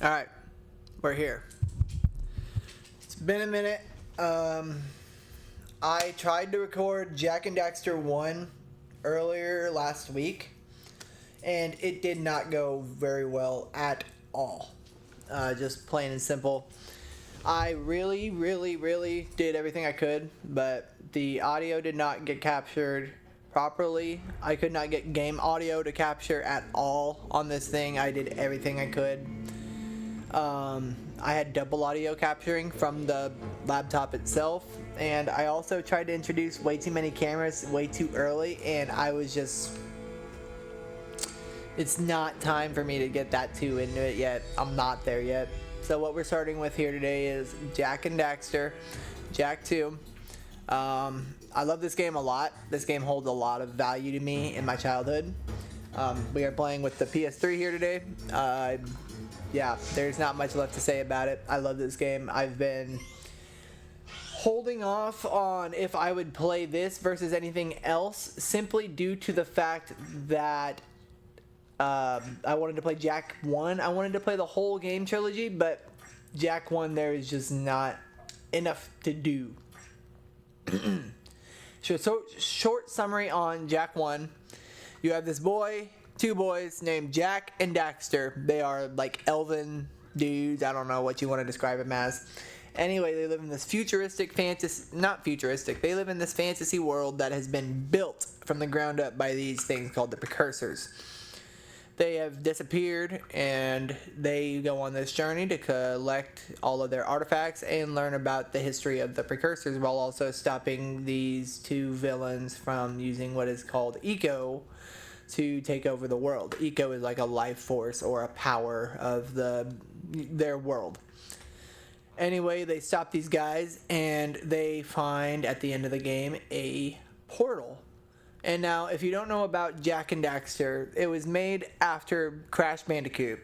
Alright, we're here. It's been a minute. I tried to record Jak and Daxter 1 earlier last week, and it did not go very well at all. Just plain and simple. I really did everything I could, but the audio did not get captured properly. I could not get game audio to capture at all on this thing. I did everything I could. I had double audio capturing from the laptop itself, and I also tried to introduce way too many cameras way too early, and I was just... It's not time for me to get that too into it yet. I'm not there yet. So what we're starting with here today is Jak and Daxter, Jak 2. I love this game a lot. This game holds a lot of value to me in my childhood. We are playing with the PS3 here today. Yeah, there's not much left to say about it. I love this game. I've been holding off on if I would play this versus anything else simply due to the fact that I wanted to play Jak 1. I wanted to play the whole game trilogy, but Jak 1 there is just not enough to do. So short summary on Jak 1. You have this boy, two boys named Jak and Daxter. They are like elven dudes. I don't know what you want to describe them as. Anyway, they live in this futuristic fantasy, not futuristic, they live in this fantasy world that has been built from the ground up by these things called the precursors. They have disappeared, and they go on this journey to collect all of their artifacts and learn about the history of the precursors, while also stopping these two villains from using what is called Eco to take over the world. Eco is like a life force or a power of their world. Anyway, they stop these guys, and they find at the end of the game a portal. And now, if you don't know about Jak and Daxter, it was made after Crash Bandicoot.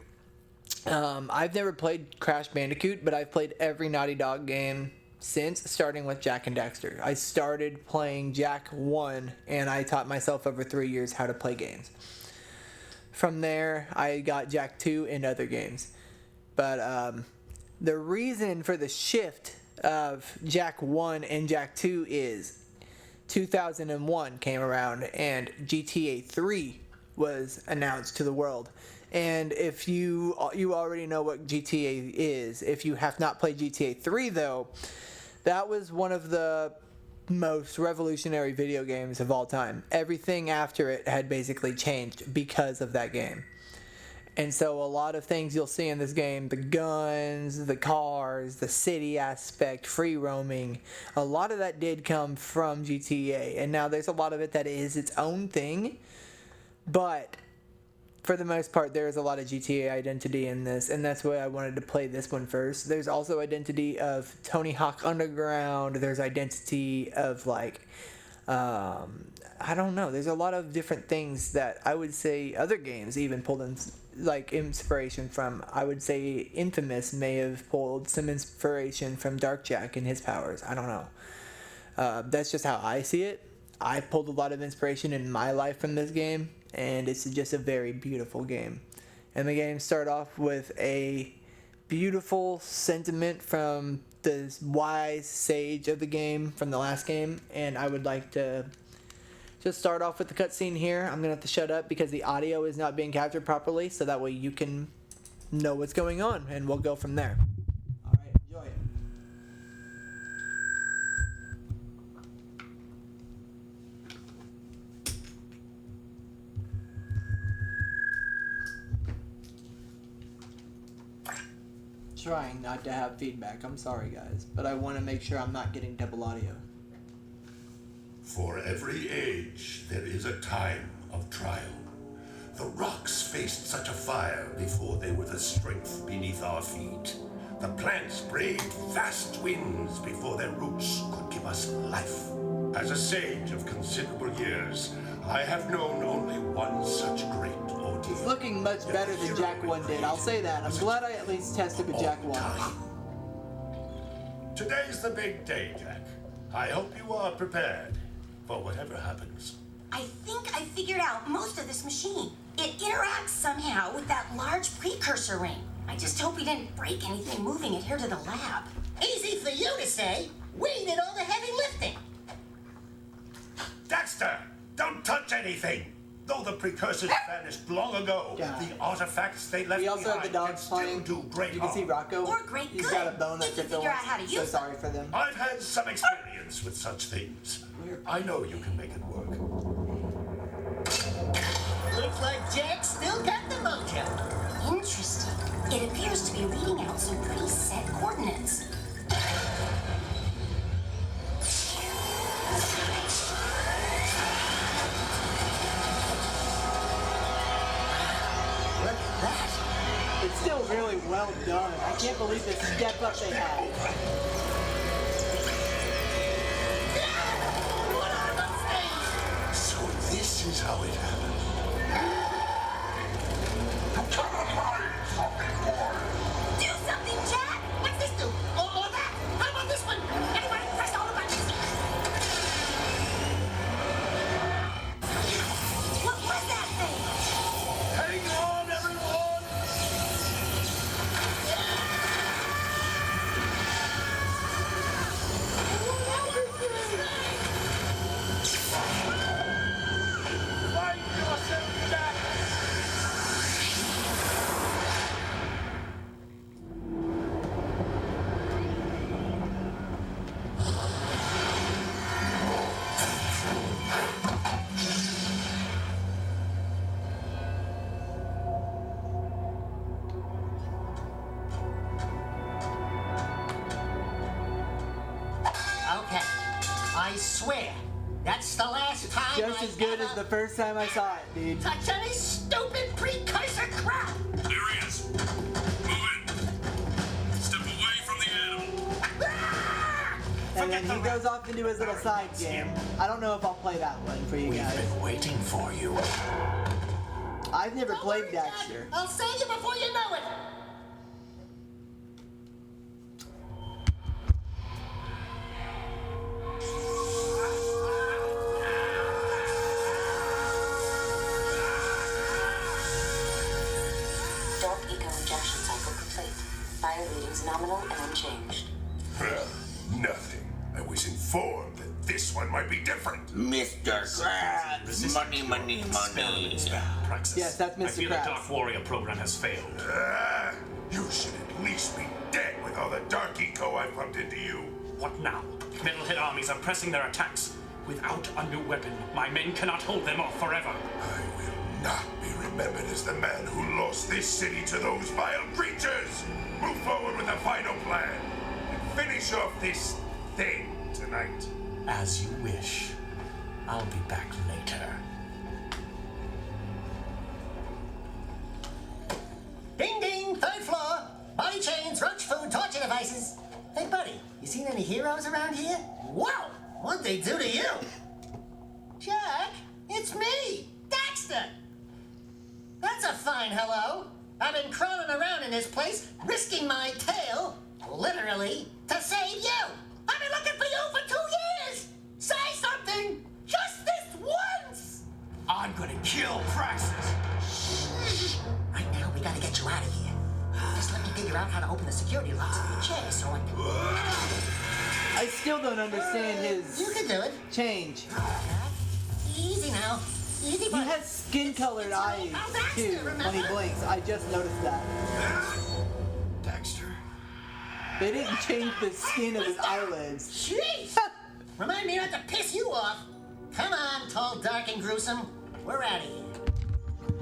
I've never played Crash Bandicoot, but I've played every Naughty Dog game since, starting with Jak and Daxter. I started playing Jak 1, and I taught myself over 3 years how to play games. From there, I got Jak 2 and other games. But the reason for the shift of Jak 1 and Jak 2 is 2001 came around, and GTA 3 was announced to the world. And if you already know what GTA is. If you have not played GTA 3 though, that was one of the most revolutionary video games of all time. Everything after it had basically changed because of that game. And so a lot of things you'll see in this game, the guns, the cars, the city aspect, free roaming, a lot of that did come from GTA. And now there's a lot of it that is its own thing, but for the most part there is a lot of GTA identity in this, and that's why I wanted to play this one first. There's also identity of Tony Hawk Underground, there's identity of like, I don't know, there's a lot of different things that I would say other games even pulled in like inspiration from. I would say Infamous may have pulled some inspiration from Dark Jak and his powers. I don't know. That's just how I see it. I pulled a lot of inspiration in my life from this game, and it's just a very beautiful game. And the game started off with a beautiful sentiment from the wise sage of the game from the last game, and I would like to just start off with the cutscene here. I'm gonna have to shut up because the audio is not being captured properly, so that way you can know what's going on, and we'll go from there. Alright, enjoy. Trying not to have feedback. I'm sorry guys, but I want to make sure I'm not getting double audio. For every age, there is a time of trial. The rocks faced such a fire before they were the strength beneath our feet. The plants braved vast winds before their roots could give us life. As a sage of considerable years, I have known only one such great ordeal. It's looking much better than Jak 1 did, I'll say that. I'm glad I at least tested with Jak 1. Today's the big day, Jak. I hope you are prepared for whatever happens. I think I figured out most of this machine. It interacts somehow with that large precursor ring. I just hope he didn't break anything moving it here to the lab. Easy for you to say. We did all the heavy lifting. Daxter, don't touch anything! Though the precursors vanished long ago, God. the artifacts they left We also have the behind dogs can playing. still do great You can see harm. Rocco. Or great He's good. got a bone that If you Crypto figure out wants. how to So use sorry for them. I've had some experience with such things. I know you can make it work. Looks like Jack still got the mojo. Interesting. It appears to be reading out some pretty set coordinates. Look at that. It's still really well done. I can't believe the step up they had. What are the things? So this is how it happened. Do something, Jack! What's this do? Or that? How about this one? Anybody press all the buttons? What was that thing? Hang on, everyone! Find yourself back! Okay. I swear, that's the last time Just I as good as ever the first time I saw it, dude. touch any stupid precursor crap. There he is. Move in. Step away from the animal. And then he goes off into his little side game. I don't know if I'll play that one for you We've guys. been waiting for you. I've never Don't played worry, Dad. Daxter. I'll save you before you know it. Dark eco injection cycle complete. Fire readings nominal and unchanged. Nothing. I was informed that this one might be different. Mr. Krabs, money, money, money. Praxis. Yes, that's I Mr. feel the Krabs. Dark Warrior program has failed. You should at least be dead with all the dark eco I pumped into you. What now? Metalhead armies are pressing their attacks. Without a new weapon, my men cannot hold them off forever. I will not be remembered as the man who lost this city to those vile creatures. Move forward with the final plan and finish off this thing tonight. As you wish. I'll be back later. Ding ding, third floor. Body chains, roach food, torture devices. Hey, buddy, you seen any heroes around here? Whoa! What'd they do to you? Jack, it's me, Daxter. That's a fine hello. I've been crawling around in this place, risking my tail, literally, to save you. I've been looking for you for 2 years. Say something, just this once. I'm gonna kill Praxis. Right now, we gotta get you out of here. Just let me figure out how to open the security locks on your chair so I can... I still don't understand his You can do it. change. Easy now. Easy, He buddy. has skin-colored eyes too when he blinks. I just noticed that. Daxter? They didn't change the skin of his eyelids. Jeez! Remind me not to piss you off. Come on, tall, dark, and gruesome. We're out of here.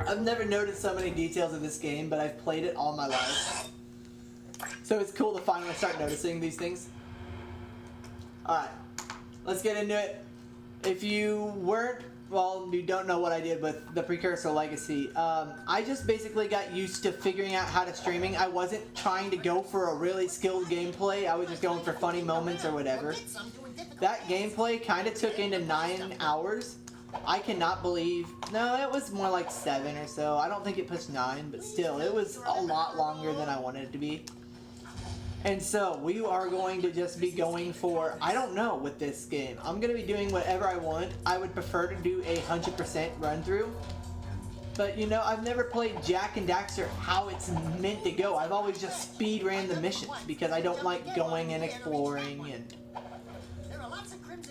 I've never noticed so many details of this game, but I've played it all my life. So it's cool to finally start noticing these things. Alright, let's get into it. If you weren't, well, you don't know what I did with the Precursor Legacy. I just basically got used to figuring out how to streaming. I wasn't trying to go for a really skilled gameplay. I was just going for funny moments or whatever. That gameplay kind of took into 9 hours. I cannot believe, no, it was more like 7 or so. I don't think it pushed 9, but still, it was a lot longer than I wanted it to be. And so, we are going to just be going for, I don't know with this game. I'm going to be doing whatever I want. I would prefer to do a 100% run through. But you know, I've never played Jak and Daxter how it's meant to go. I've always just speed ran the missions because I don't like going and exploring, and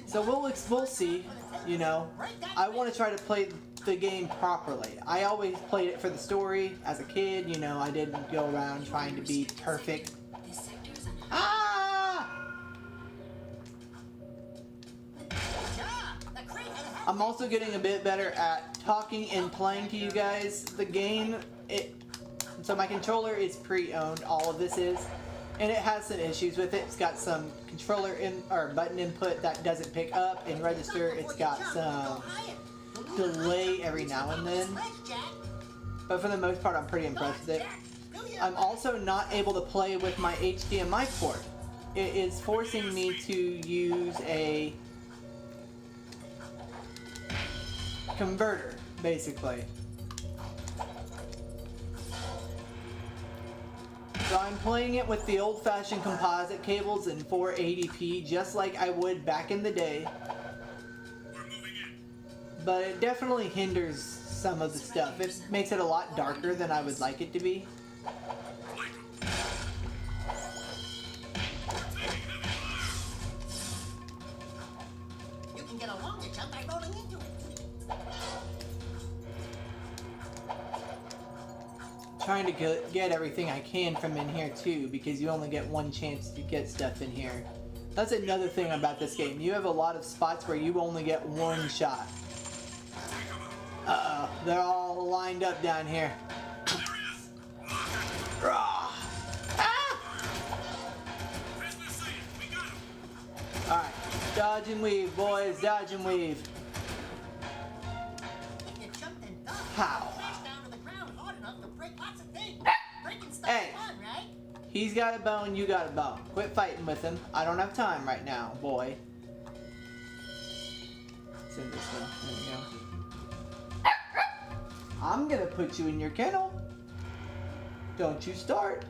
so we'll see. You know, I want to try to play the game properly. I always played it for the story as a kid. You know, I didn't go around trying to be perfect. Ah! I'm also getting a bit better at talking and playing to you guys. The game, so my controller is pre-owned, all of this is, and it has some issues with it. It's got some controller or button input that doesn't pick up and register. It's got some delay every now and then, but for the most part I'm pretty impressed with it. I'm also not able to play with my HDMI port. It is forcing me to use a converter, basically. So I'm playing it with the old-fashioned composite cables in 480p, just like I would back in the day. But it definitely hinders some of the stuff. It makes it a lot darker than I would like it to be. You can get a longer jump by rolling into it. Trying to get everything I can from in here too, because you only get one chance to get stuff in here. That's another thing about this game. You have a lot of spots where you only get one shot. Uh-oh, they're all lined up down here. Ah! Alright, dodge and weave, boys, dodge and weave. How? Hey, he's got a bone, you got a bone. Quit fighting with him. I don't have time right now, boy. It's in this one. There we go. I'm gonna put you in your kennel. Don't you start.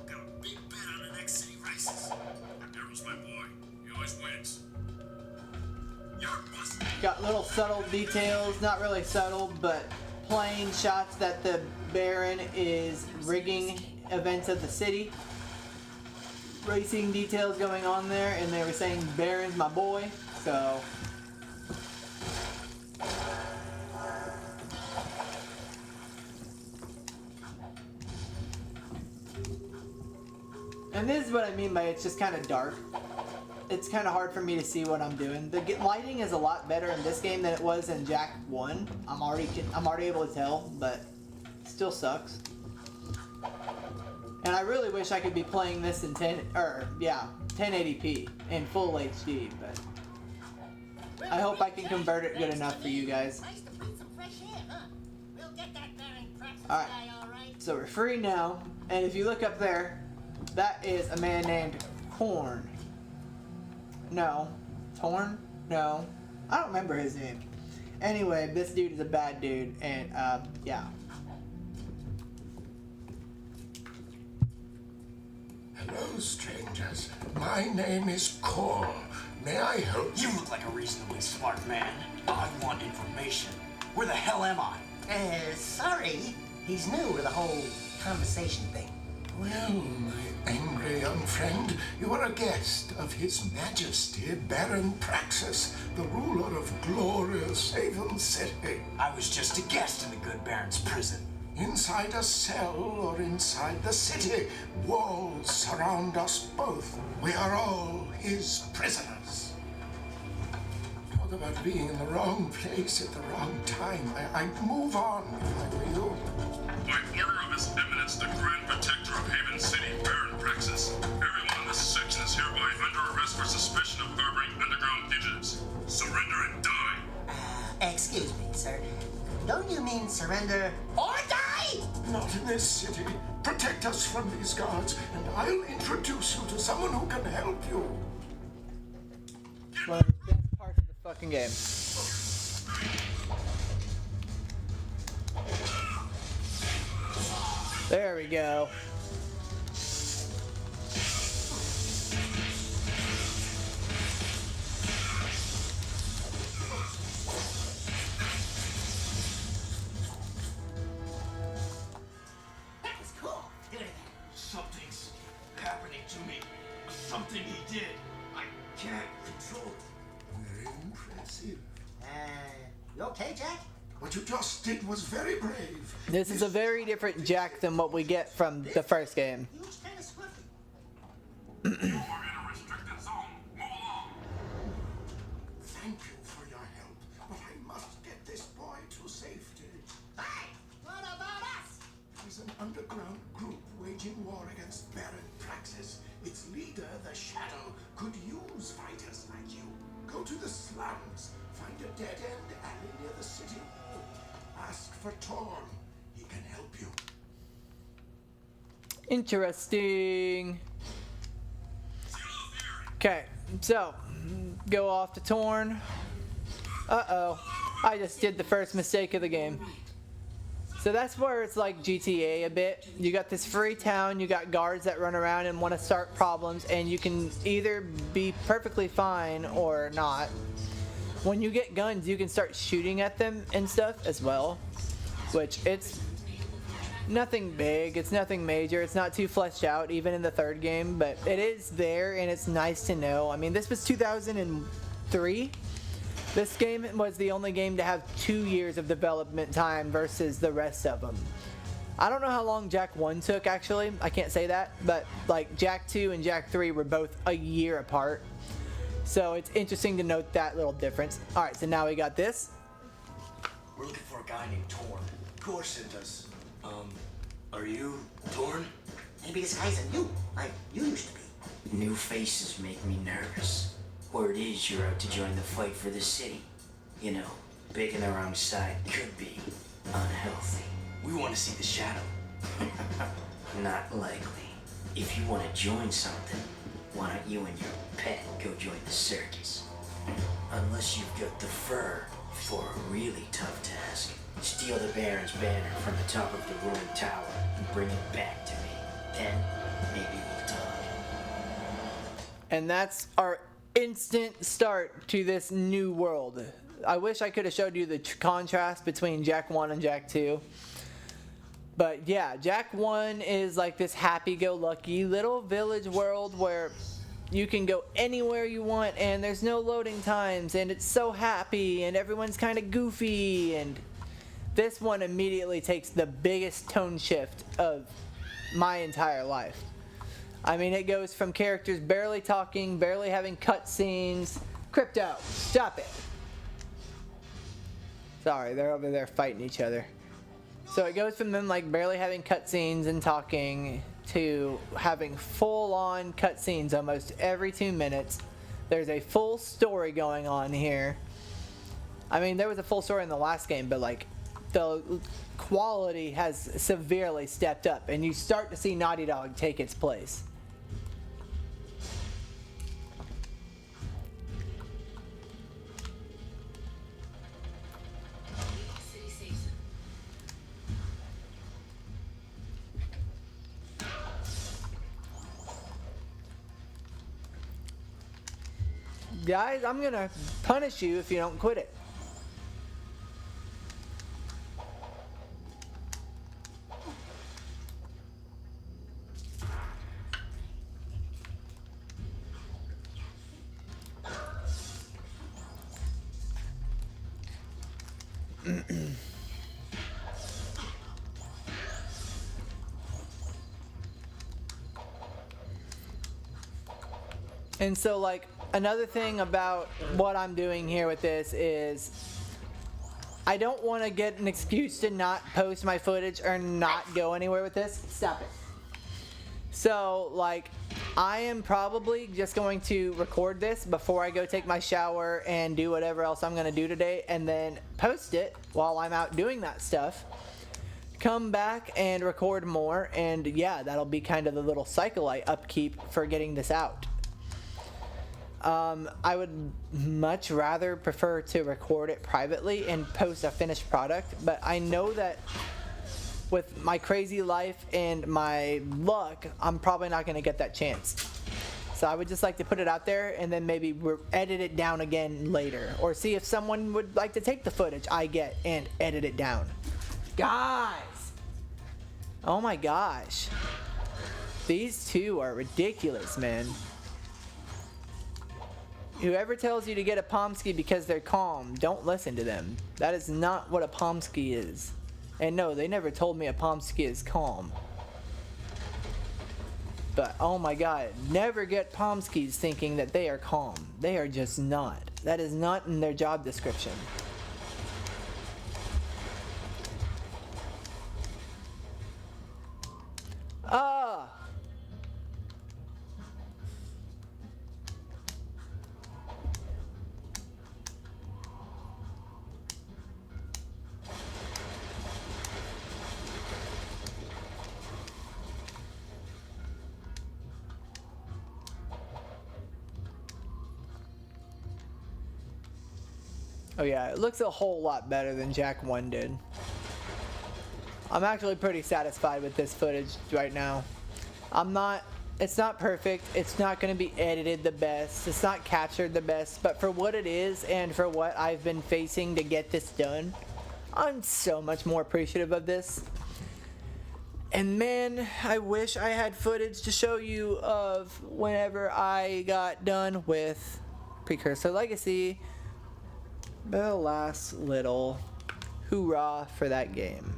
Got a big bet on the next city races. Daryl's my boy. He always wins. You're busted. Got little subtle details, not really subtle, but plain shots that the Baron is rigging events of the city. Racing details going on there, and they were saying Baron's my boy, so. And this is what I mean by it's just kind of dark. It's kind of hard for me to see what I'm doing. The lighting is a lot better in this game than it was in Jak 1. I'm already able to tell, but it still sucks. And I really wish I could be playing this in 1080p in full HD, but I hope I can convert it good enough for you guys. Alright, so we're free now, and if you look up there, that is a man named Korn. No. Torn? No. I don't remember his name. Anyway, this dude is a bad dude, and, yeah. Hello, strangers. My name is Kor. May I help you? You look like a reasonably smart man. I want information. Where the hell am I? Sorry. He's new to the whole conversation thing. Well, my angry young friend, you are a guest of His Majesty Baron Praxis, the ruler of glorious Haven City. I was just a guest in the good Baron's prison. Inside a cell or inside the city, walls surround us both. We are all his prisoners. Talk about being in the wrong place at the wrong time. I'd move on if I were you. By order of His Eminence, the Grand Protector of Haven City, Baron Praxis, everyone in this section is hereby under arrest for suspicion of harboring underground fugitives. Surrender and die. Excuse me, sir. Don't you mean surrender or die? Not in this city. Protect us from these guards, and I'll introduce you to someone who can help you. One of the best parts of the fucking game. There we go. it to me. Something he did. I can't control it. Very impressive. You okay, Jack? What you just did was very brave. This is a very different Jak than what we get from the first game. He looks kind of swift. You are in a restricted zone. Move along. Thank you for your help, but I must get this boy to safety. Hey, what about us? There's an underground group waging war against Baron Praxis. Its leader, the Shadow, could use fighters like you. Go to the slums, find a dead-end alley near the city wall. Ask for Torn. He can help you. Interesting. Okay, so go off to Torn. Uh-oh. I just did the first mistake of the game. So that's where it's like GTA a bit. You got this free town, you got guards that run around and want to start problems, and you can either be perfectly fine or not. When you get guns, you can start shooting at them and stuff as well, which it's nothing big, it's nothing major, it's not too fleshed out even in the third game, but it is there and it's nice to know. I mean, this was 2003. This game was the only game to have 2 years of development time versus the rest of them. I don't know how long Jak 1 took actually, I can't say that, but like Jak 2 and Jak 3 were both a year apart. So it's interesting to note that little difference. Alright, so now we got this. We're looking for a guy named Torn. Core sent us. Are you Torn? Maybe this guy's a new, like you used to be. New faces make me nervous. Word is you're out to join the fight for the city. You know, picking the wrong side could be unhealthy. We want to see the Shadow. Not likely. If you want to join something, why don't you and your pet go join the circus? Unless you've got the fur for a really tough task. Steal the Baron's banner from the top of the ruined tower and bring it back to me. Then, maybe we'll talk. And that's our instant start to this new world. I wish I could have showed you the contrast between Jak 1 and Jak 2. But yeah, Jak 1 is like this happy-go-lucky little village world where you can go anywhere you want and there's no loading times and it's so happy and everyone's kind of goofy, and this one immediately takes the biggest tone shift of my entire life. I mean, it goes from characters barely talking, barely having cutscenes. Crypto, stop it. Sorry, they're over there fighting each other. So it goes from them like barely having cutscenes and talking to having full-on cutscenes almost every 2 minutes. There's a full story going on here. I mean, there was a full story in the last game, but like the quality has severely stepped up, and you start to see Naughty Dog take its place. Guys, I'm gonna punish you if you don't quit it. And so, like, another thing about what I'm doing here with this is I don't want to get an excuse to not post my footage or not go anywhere with this. Stop it. So, like, I am probably just going to record this before I go take my shower and do whatever else I'm going to do today, and then post it while I'm out doing that stuff. Come back and record more, and yeah, that'll be kind of the little cycle I upkeep for getting this out. I would much rather prefer to record it privately and post a finished product, but I know that with my crazy life and my luck, I'm probably not going to get that chance. So I would just like to put it out there and then maybe edit it down again later, or see if someone would like to take the footage I get and edit it down. Guys! Oh my gosh. These two are ridiculous, man. Whoever tells you to get a Pomsky because they're calm, don't listen to them. That is not what a Pomsky is. And no, they never told me a Pomsky is calm. But oh my god, never get Pomskys thinking that they are calm. They are just not. That is not in their job description. Ah! Oh yeah, it looks a whole lot better than Jak 1 did. I'm actually pretty satisfied with this footage right now. It's not perfect, it's not going to be edited the best, it's not captured the best, but for what it is and for what I've been facing to get this done, I'm so much more appreciative of this. And man, I wish I had footage to show you of whenever I got done with Precursor Legacy. The last little hoorah for that game.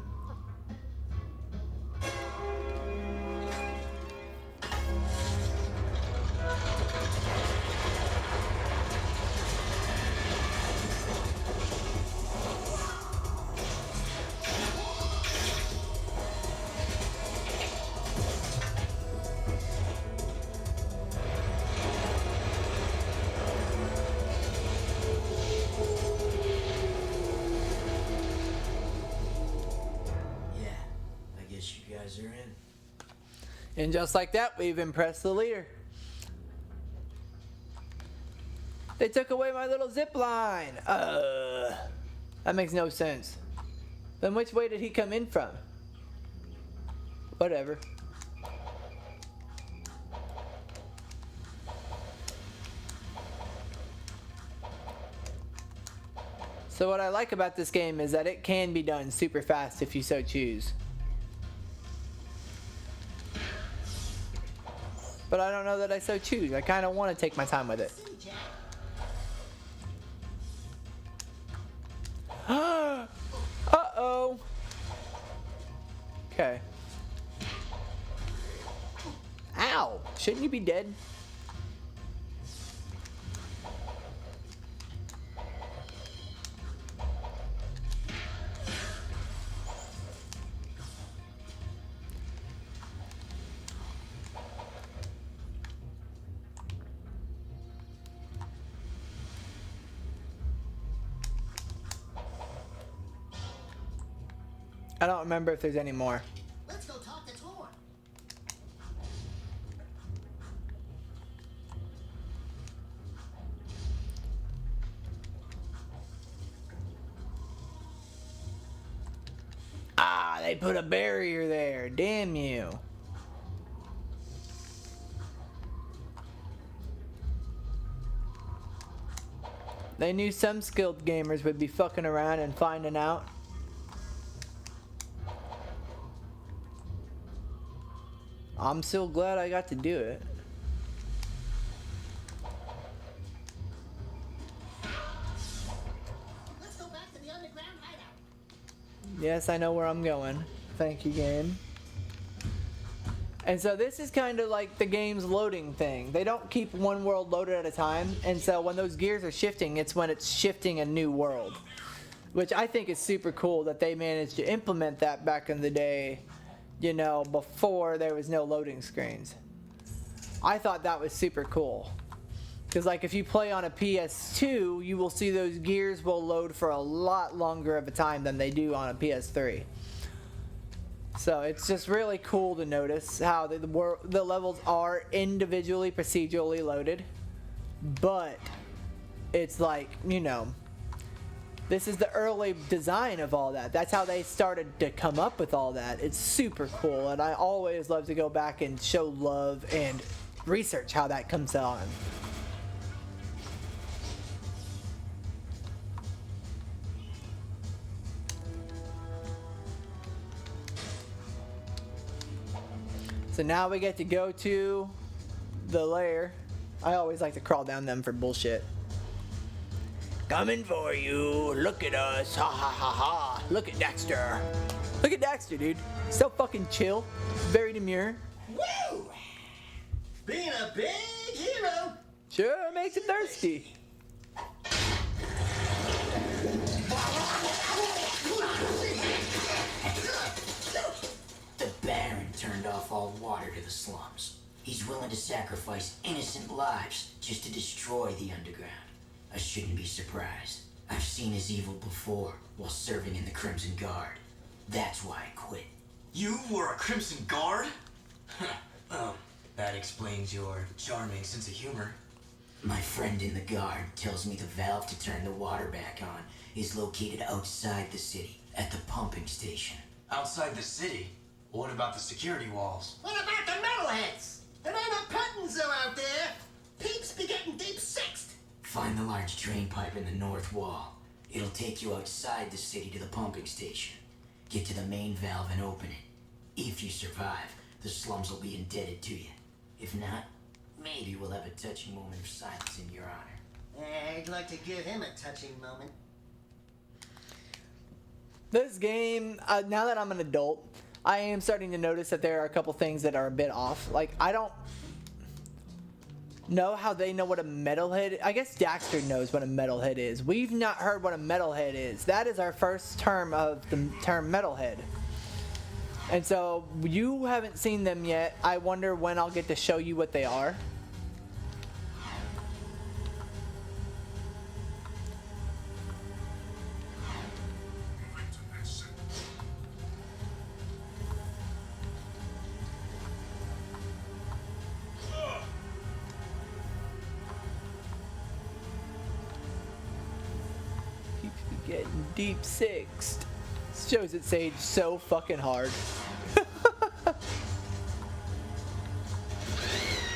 And just like that, we've impressed the leader. They took away my little zip line. That makes no sense. Then which way did he come in from? Whatever. So what I like about this game is that it can be done super fast if you so choose. But I don't know that I so choose. I kind of want to take my time with it. Uh-oh. Okay. Ow! Shouldn't you be dead? I don't remember if there's any more. Let's go talk to Tor. Ah, they put a barrier there. Damn you. They knew some skilled gamers would be fucking around and finding out. I'm so glad I got to do it. Let's go back to the underground hideout. Yes, I know where I'm going. Thank you, game. And so this is kind of like the game's loading thing. They don't keep one world loaded at a time, and so when those gears are shifting, it's when it's shifting a new world. Which I think is super cool that they managed to implement that back in the day, you know, before there was no loading screens. I thought that was super cool. Because like if you play on a PS2, you will see those gears will load for a lot longer of a time than they do on a PS3. So it's just really cool to notice how the levels are individually procedurally loaded. But it's like, you know, this is the early design of all that. That's how they started to come up with all that. It's super cool, and I always love to go back and show love and research how that comes on. So now we get to go to the lair. I always like to crawl down them for bullshit. Coming for you. Look at us. Ha ha ha ha. Look at Daxter. Look at Daxter, dude. So fucking chill. Very demure. Woo! Being a big hero. Sure makes it thirsty. The Baron turned off all water to the slums. He's willing to sacrifice innocent lives just to destroy the underground. I shouldn't be surprised. I've seen his evil before while serving in the Crimson Guard. That's why I quit. You were a Crimson Guard? Well, that explains your charming sense of humor. My friend in the guard tells me the valve to turn the water back on is located outside the city at the pumping station. Outside the city? What about the security walls? What about the metalheads? There ain't a petting zoo out there. Peeps be getting deep sixed. Find the large drain pipe in the north wall. It'll take you outside the city to the pumping station. Get to the main valve and open it. If you survive, the slums will be indebted to you. If not, maybe we'll have a touching moment of silence in your honor. I'd like to give him a touching moment. This game, now that I'm an adult, I am starting to notice that there are a couple things that are a bit off. Like, I don't know how they know what a metalhead. I guess Daxter knows what a metalhead is. We've not heard what a metalhead is. That is our first term of the term metalhead. And so you haven't seen them yet. I wonder when I'll get to show you what they are. Keeps me getting deep sixed. Shows it Sage so fucking hard.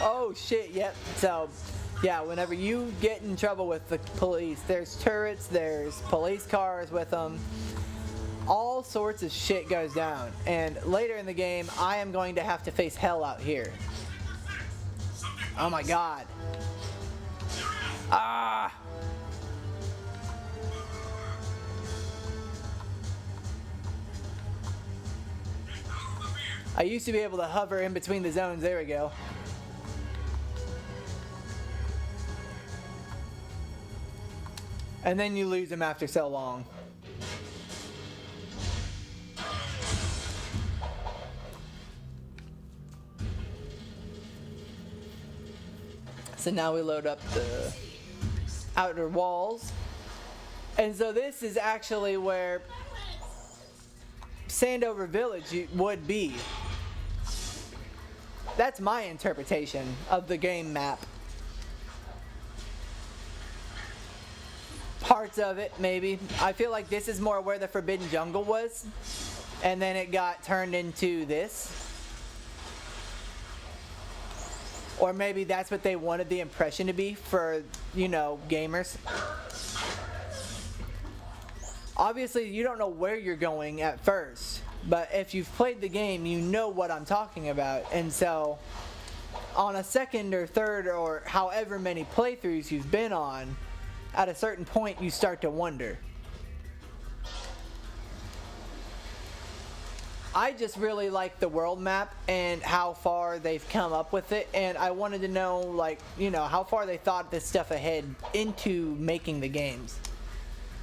Oh shit, yep. So, yeah, whenever you get in trouble with the police, there's turrets, there's police cars with them. All sorts of shit goes down. And later in the game, I am going to have to face hell out here. Oh my god. Ah! I used to be able to hover in between the zones. There we go. And then you lose them after so long. So now we load up the outer walls. And so this is actually where Sandover Village would be. That's my interpretation of the game map. Parts of it, maybe. I feel like this is more where the Forbidden Jungle was, and then it got turned into this. Or maybe that's what they wanted the impression to be for, you know, gamers. Obviously, you don't know where you're going at first, but if you've played the game, you know what I'm talking about. And so, on a second or third or however many playthroughs you've been on, at a certain point, you start to wonder. I just really like the world map and how far they've come up with it, and I wanted to know, like, you know, how far they thought this stuff ahead into making the games.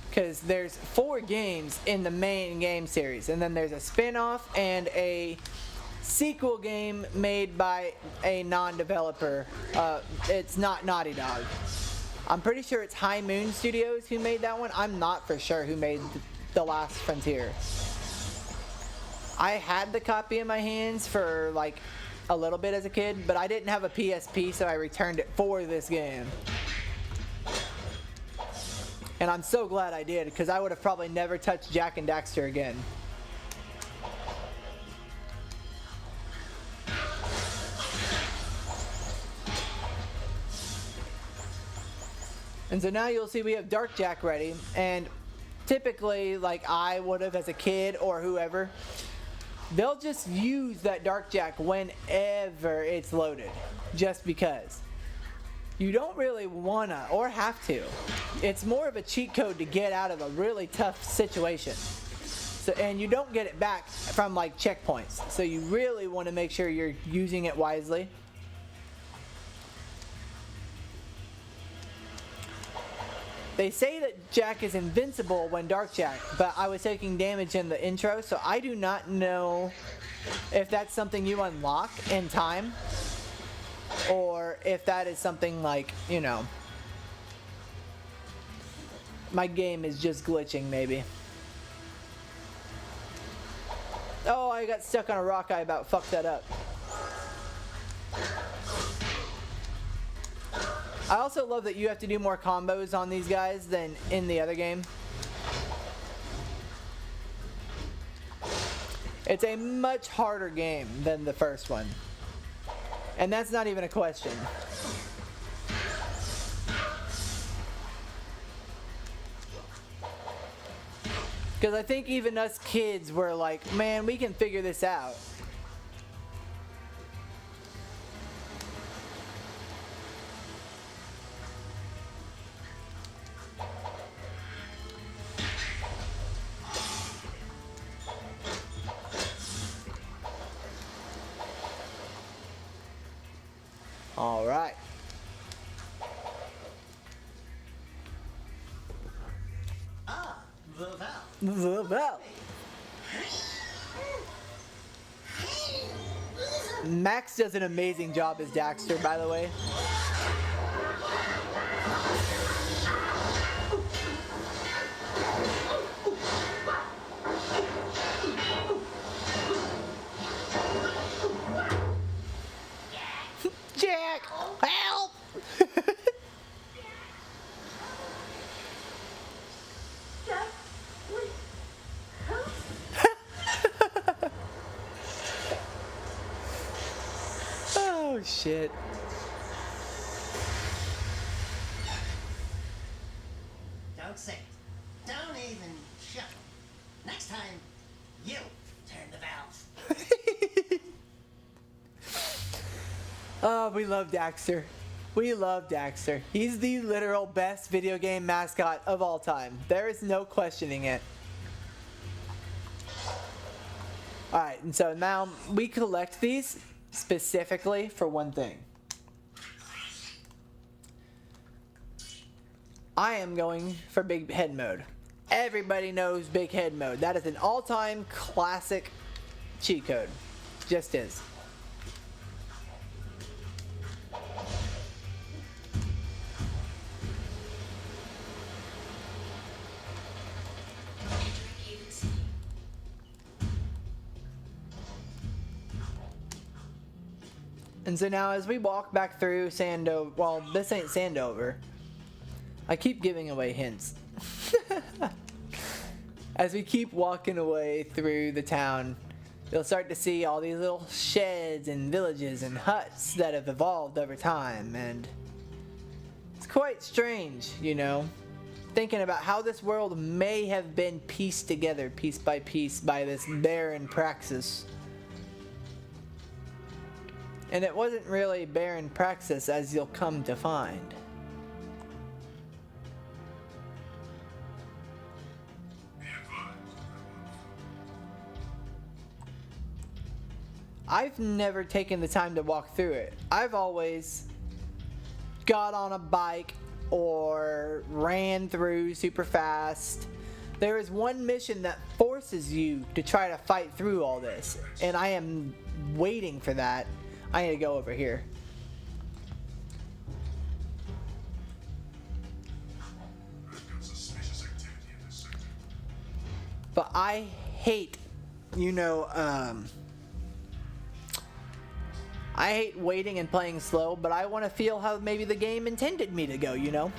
Because there's 4 games in the main game series, and then there's a spin-off and a sequel game made by a non-developer. It's not Naughty Dog. I'm pretty sure it's High Moon Studios who made that one. I'm not for sure who made The Last Frontier. I had the copy in my hands for like a little bit as a kid, but I didn't have a PSP, so I returned it for this game. And I'm so glad I did, because I would have probably never touched Jak and Daxter again. And so now you'll see we have Dark Jak ready, and typically, like I would have as a kid or whoever, they'll just use that Dark Jak whenever it's loaded, just because. You don't really wanna or have to. It's more of a cheat code to get out of a really tough situation. So, and you don't get it back from like checkpoints. So you really want to make sure you're using it wisely. They say that Jak is invincible when Dark Jak, but I was taking damage in the intro, so I do not know if that's something you unlock in time, or if that is something like, you know, my game is just glitching maybe. Oh, I got stuck on a rock. I about fucked that up. I also love that you have to do more combos on these guys than in the other game. It's a much harder game than the first one. And that's not even a question. Because I think even us kids were like, man, we can figure this out. All right. The Val. Max does an amazing job as Daxter, by the way. Jak, help! Oh shit. Don't say it. Don't even shuffle. Next time, you turn the valve. Oh, we love Daxter. We love Daxter. He's the literal best video game mascot of all time. There is no questioning it. Alright, and so now we collect these specifically for one thing. I am going for big head mode. Everybody knows big head mode. That is an all-time classic cheat code. Just is. And so now as we walk back through Sandover, well, this ain't Sandover. I keep giving away hints. As we keep walking away through the town, you'll start to see all these little sheds and villages and huts that have evolved over time, and it's quite strange, you know, thinking about how this world may have been pieced together piece by piece by this barren praxis. And it wasn't really barren praxis, as you'll come to find. I've never taken the time to walk through it. I've always got on a bike or ran through super fast. There is one mission that forces you to try to fight through all this, and I am waiting for that. I need to go over here. But I hate, you know, I hate waiting and playing slow, but I want to feel how maybe the game intended me to go, you know?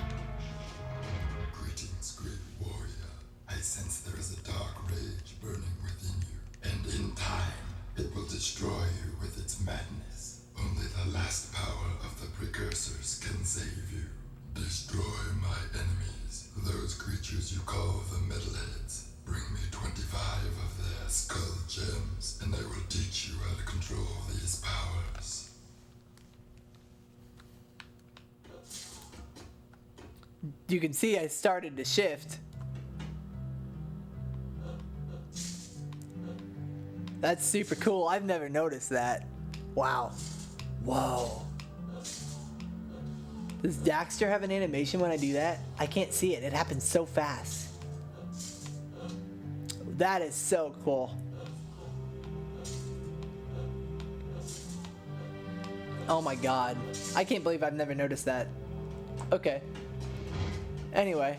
Greetings, great warrior. I sense there is a dark rage burning within you, and in time, it will destroy you with its madness. Only the last power of the precursors can save you. Destroy my enemies, those creatures you call the metalheads. Bring me 25 of their skull gems, and I you can see I started to shift. That's super cool. I've never noticed that. Wow. Whoa. Does Daxter have an animation when I do that? I can't see it. It happens so fast. That is so cool. Oh my god. I can't believe I've never noticed that. Okay. Anyway.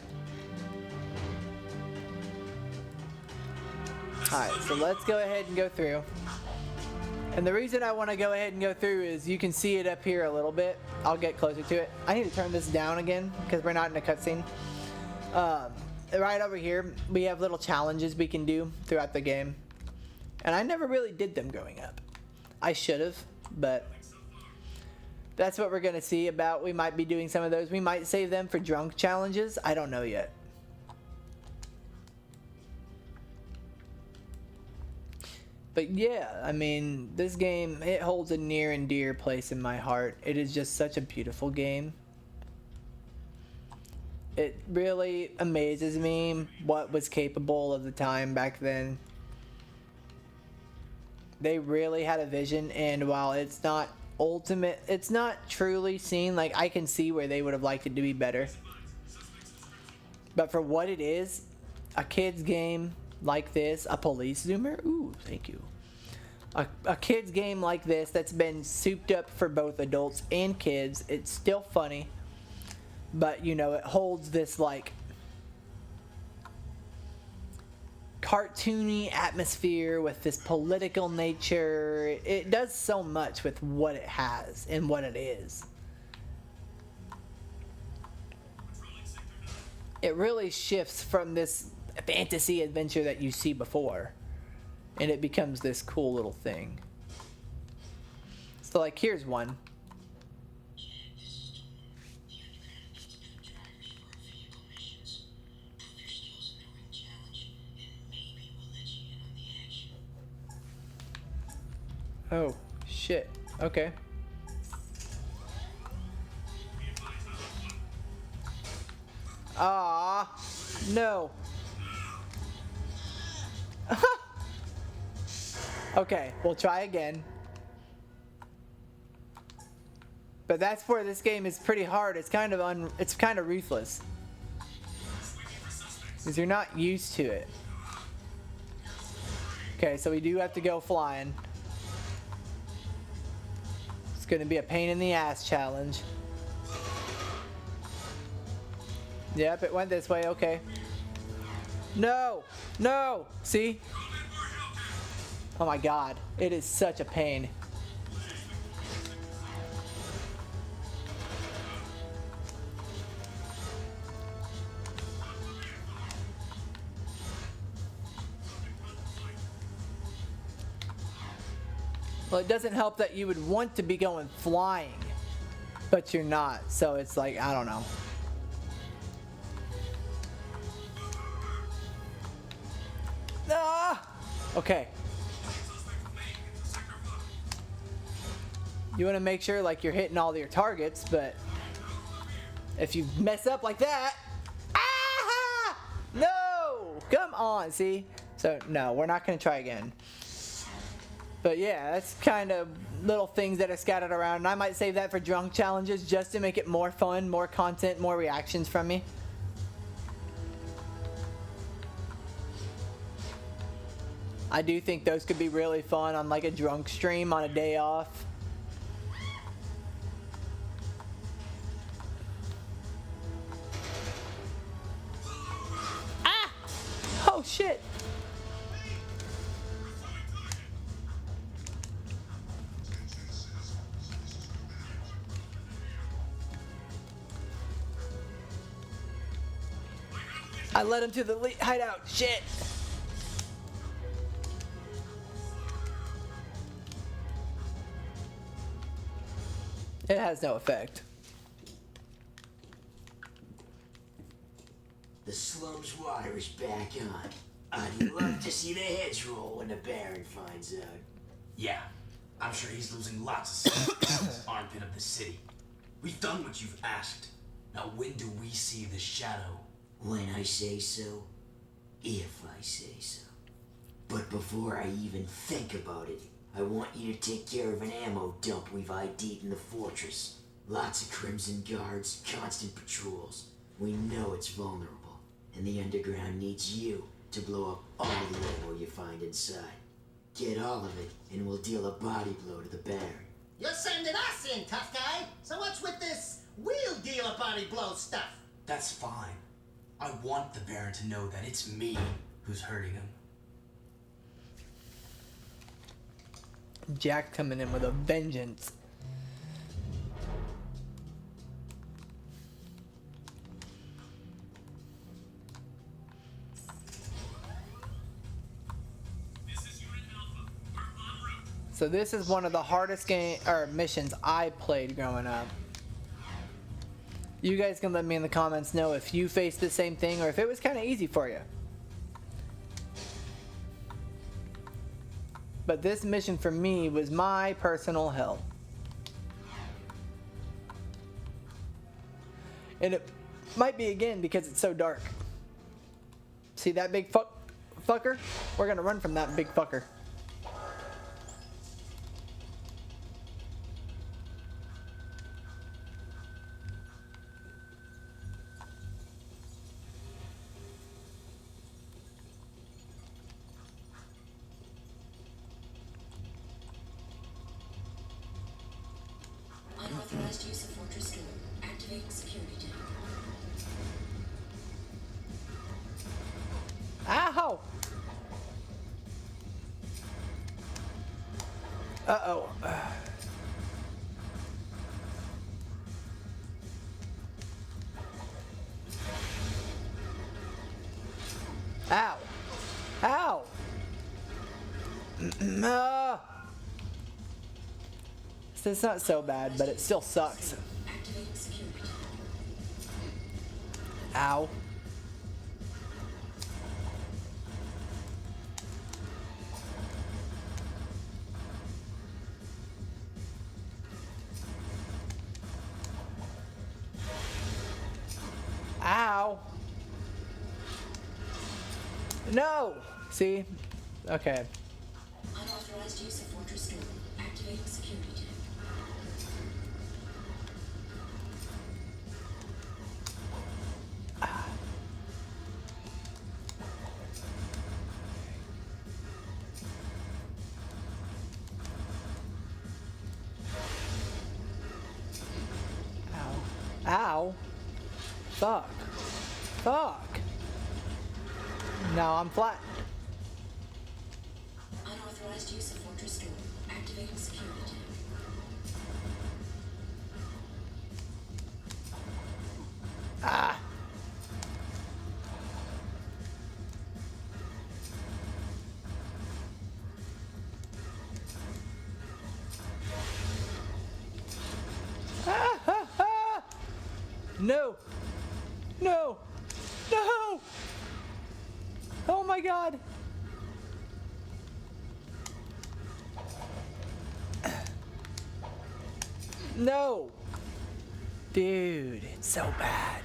Alright, so let's go ahead and go through. And the reason I want to go ahead and go through is you can see it up here a little bit. I'll get closer to it. I need to turn this down again because we're not in a cutscene. Right over here, we have little challenges we can do throughout the game. And I never really did them growing up. I should have, but that's what we're going to see about. We might be doing some of those. We might save them for drunk challenges. I don't know yet. But yeah, I mean, this game, it holds a near and dear place in my heart. It is just such a beautiful game. It really amazes me what was capable of the time back then. They really had a vision, and while it's not ultimate, it's not truly seen, like I can see where they would have liked it to be better. But for what it is, a kid's game like this, a police zoomer, ooh, thank you. A kid's game like this that's been souped up for both adults and kids, it's still funny, but you know, it holds this like cartoony atmosphere with this political nature. It does so much with what it has and what it is. It really shifts from this fantasy adventure that you see before, and it becomes this cool little thing. So like, here's one. Oh shit, okay. Ah, no. Okay, we'll try again. But that's where this game is pretty hard. It's kind of ruthless, because you're not used to it. Okay, so we do have to go flying. It's gonna be a pain in the ass challenge. Yep, it went this way. Okay. No, no. See? Oh my god, it is such a pain. Well, it doesn't help that you would want to be going flying, but you're not, so it's like, I don't know. Ah! Okay. You want to make sure like you're hitting all your targets, but if you mess up like that, ah! No! Come on, see? So no, we're not going to try again. But yeah, that's kind of little things that are scattered around, and I might save that for drunk challenges just to make it more fun, more content, more reactions from me. I do think those could be really fun on like a drunk stream on a day off. Ah! Oh shit! I led him to the hideout. Shit! It has no effect. The slum's water is back on. I'd love to see the heads roll when the Baron finds out. Yeah, I'm sure he's losing lots of sleep in this armpit of the city. We've done what you've asked. Now when do we see the shadow? When I say so, if I say so. But before I even think about it, I want you to take care of an ammo dump we've ID'd in the fortress. Lots of Crimson Guards, constant patrols. We know it's vulnerable, and the underground needs you to blow up all the ammo you find inside. Get all of it, and we'll deal a body blow to the Baron. You're sending us in, tough guy. So what's with this wheel dealer body blow stuff? That's fine. I want the Baron to know that it's me who's hurting him. Jak coming in with a vengeance. So this is one of the hardest missions I played growing up. You guys can let me in the comments know if you faced the same thing or if it was kind of easy for you. But this mission for me was my personal hell. And it might be again because it's so dark. See that big fucker? We're gonna run from that big fucker. Unauthorized use of fortress door. Activating security tank. Ow! Uh-oh. Ow! Ow! It's not so bad, but it still sucks. Activating security tank. Ow. Ow. No! See? Okay. Unauthorized use of fortress door. Activating security tank. Ow. Fuck. Fuck. Now I'm flat. Unauthorized use of fortress door. Activating security tank. Ah. Ah, ah, ah. No. No. No. Oh my God. No. Dude, it's so bad.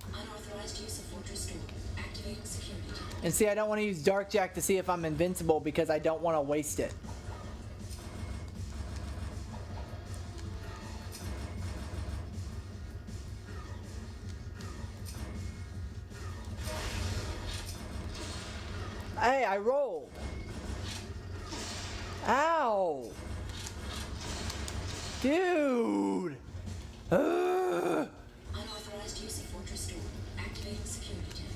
Unauthorized use of fortress door. Activating security tank. And see, I don't want to use Dark Jak to see if I'm invincible because I don't want to waste it. Hey, I rolled. Ow. Dude. Ugh. Unauthorized use of fortress door. Activating security tank.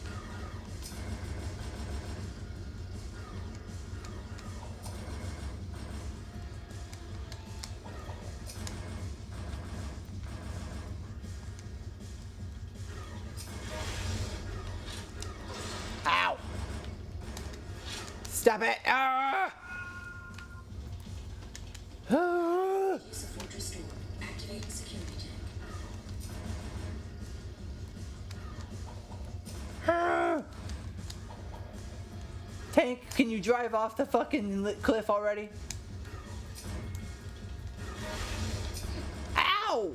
Ow. Stop it. Ah. Ah. Use of fortress door. Activating security tank. Ah. Tank, can you drive off the fucking cliff already? Ow!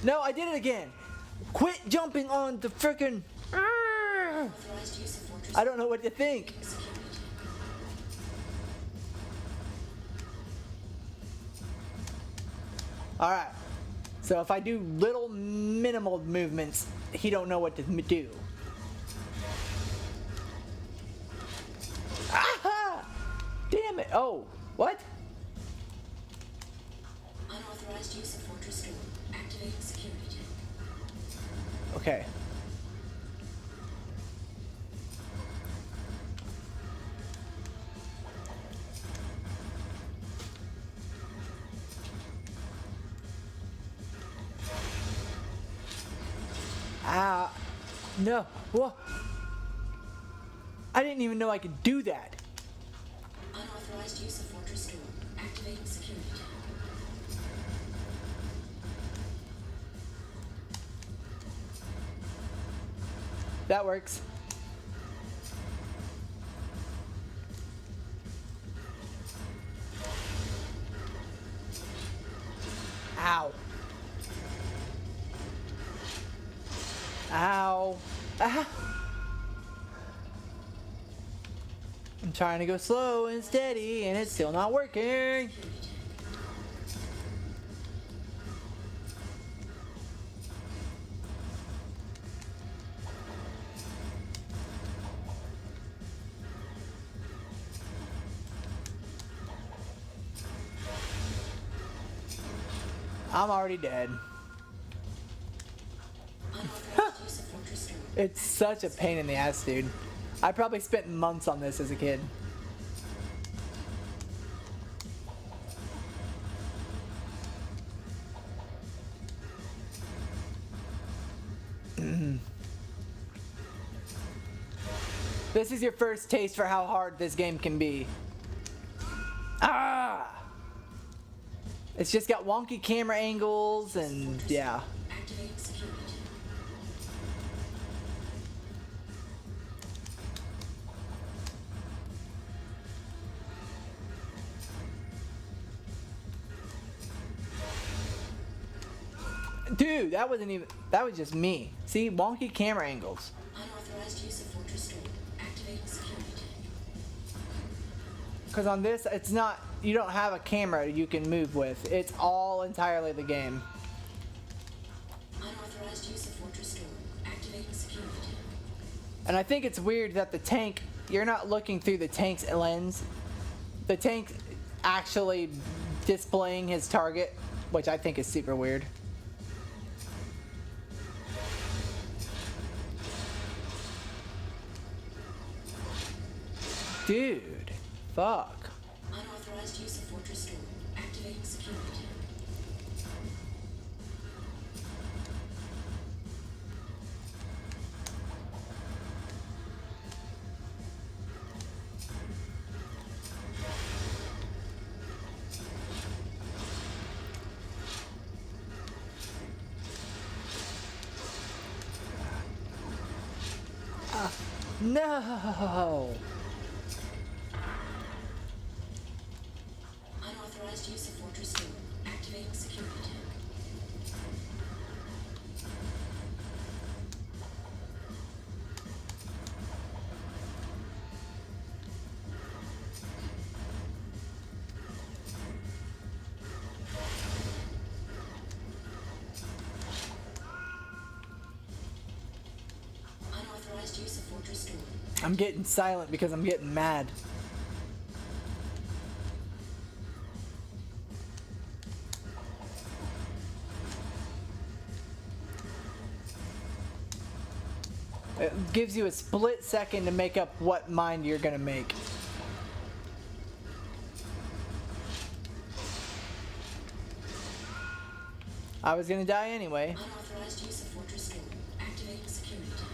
No, I did it again. Quit jumping on the frickin'. Authorized use of fortress. I don't know what to think. Alright. So if I do little minimal movements, he don't know what to do. Aha! Damn it. Oh, what? Unauthorized use of fortress storm. Activating security check. Okay. Ah, no. Whoa. I didn't even know I could do that. Unauthorized use of fortress storm. Activating security check. That works. Ow. Ow. Ah. I'm trying to go slow and steady and it's still not working. I'm already dead. Unauthorized use of fortress storm. It's such a pain in the ass, dude. I probably spent months on this as a kid. This is your first taste for how hard this game can be. Ah! It's just got wonky camera angles and yeah. Activating security check. Dude, that wasn't even, that was just me. See, wonky camera angles. Unauthorized use of fortress storm. Activating security check. Because on this, it's not, you don't have a camera you can move with. It's all entirely the game. Unauthorized use of fortress storm. Activating security check. And I think it's weird that the tank, you're not looking through the tank's lens. The tank's actually displaying his target, which I think is super weird. Dude, fuck. Unauthorized use of fortress storm. Activating security check. No. Unauthorized use of fortress storm. Activating security check. Unauthorized use of fortress storm. I'm getting silent because I'm getting mad. It gives you a split second to make up what mind you're gonna make. I was gonna die anyway. Unauthorized use of fortress storm. Activating security check.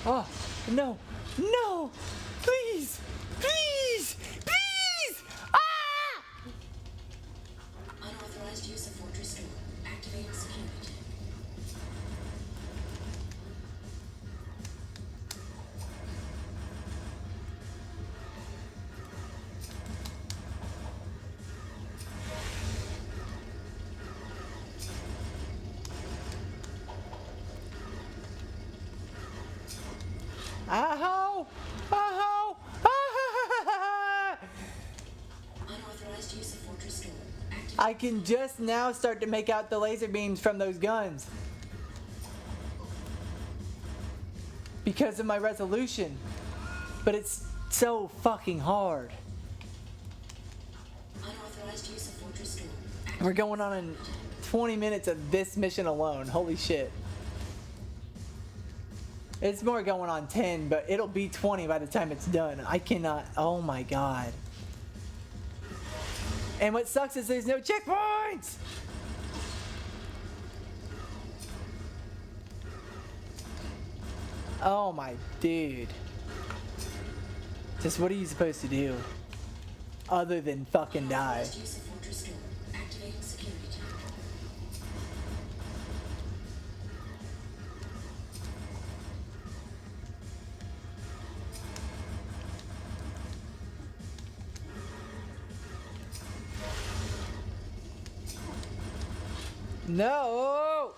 Oh, no, no, please, please, please, ah! Unauthorized use of Unauthorized use of Fortress Store. Activate. I can just now start to make out the laser beams from those guns. Because of my resolution. But it's so fucking hard. Unauthorized use of Fortress Store. We're going on in 20 minutes of this mission alone. Holy shit. It's more going on 10, but it'll be 20 by the time it's done. I cannot. Oh my god. And what sucks is there's no checkpoints! Oh my dude. Just what are you supposed to do? Other than fucking die. Unauthorized use of Fortress Store. Activating security check. No!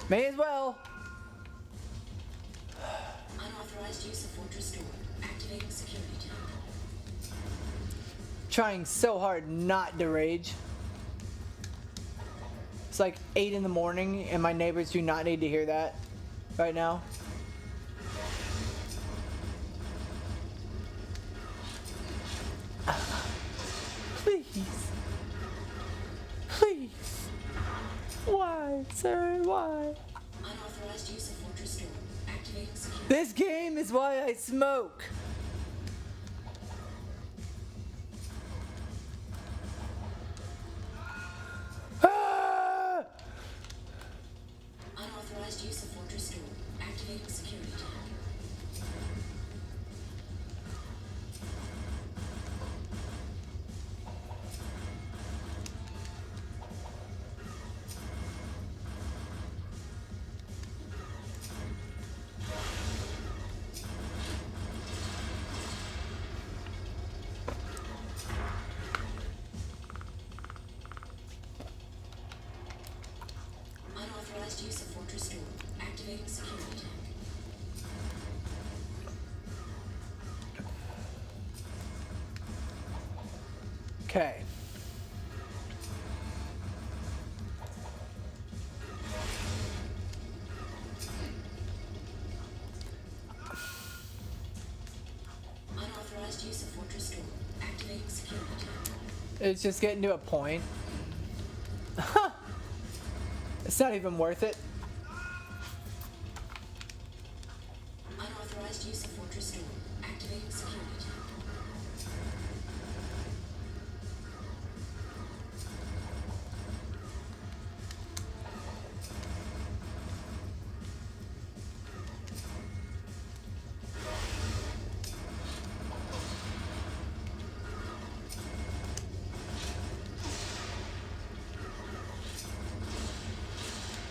May as well. Unauthorized use of Fortress Store. Activating security check. Trying so hard not to rage. It's like 8 in the morning and my neighbors do not need to hear that right now. Please. Please. Why, sir? Why? Unauthorized use of Fortress Store. Activating security. This game is why I smoke. Ah! Unauthorized use of Fortress Store. Activating security check. Unauthorized use of Fortress Store. Activating security check. Okay. Unauthorized use of Fortress Store. Activating security check. It's just getting to a point. It's not even worth it. Unauthorized use of Fortress Store. Activating security check.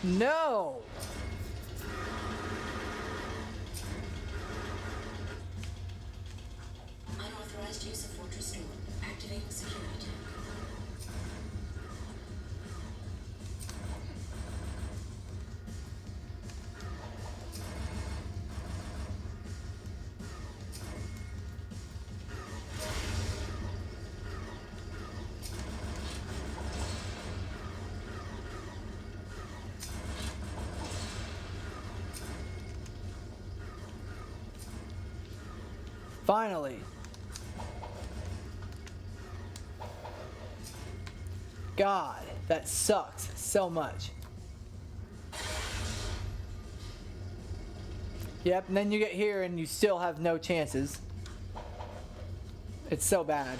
No! Unauthorized use of Fortress Store. Activating security check. Finally. God, that sucks so much. Yep, and then you get here and you still have no chances. It's so bad.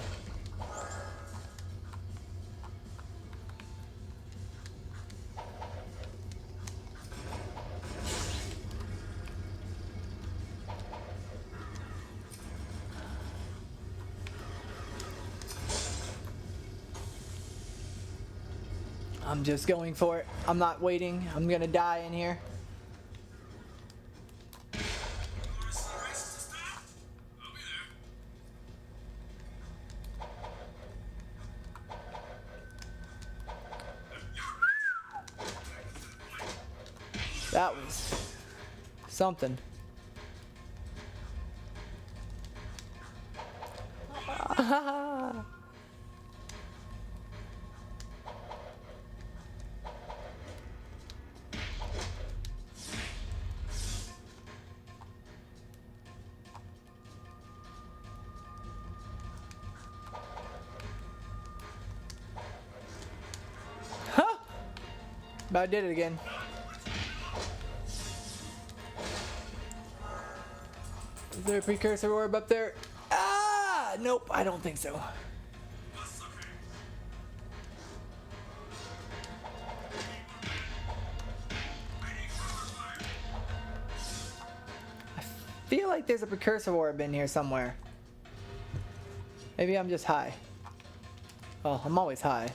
I'm just going for it. I'm not waiting. I'm gonna die in here. That was something. About did it again. Is there a precursor orb up there? Ah! Nope, I don't think so. I feel like there's a precursor orb in here somewhere. Maybe I'm just high. Oh, I'm always high.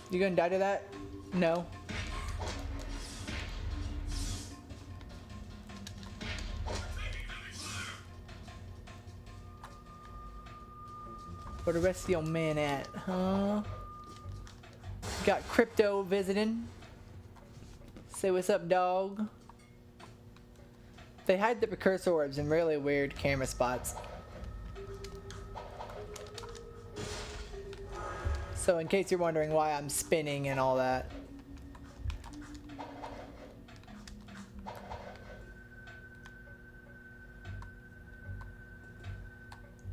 You gonna die to that? No. Where the rest of your men at, huh? Got Crypto visiting. Say what's up, dog. They hide the precursor orbs in really weird camera spots. So in case you're wondering why I'm spinning and all that.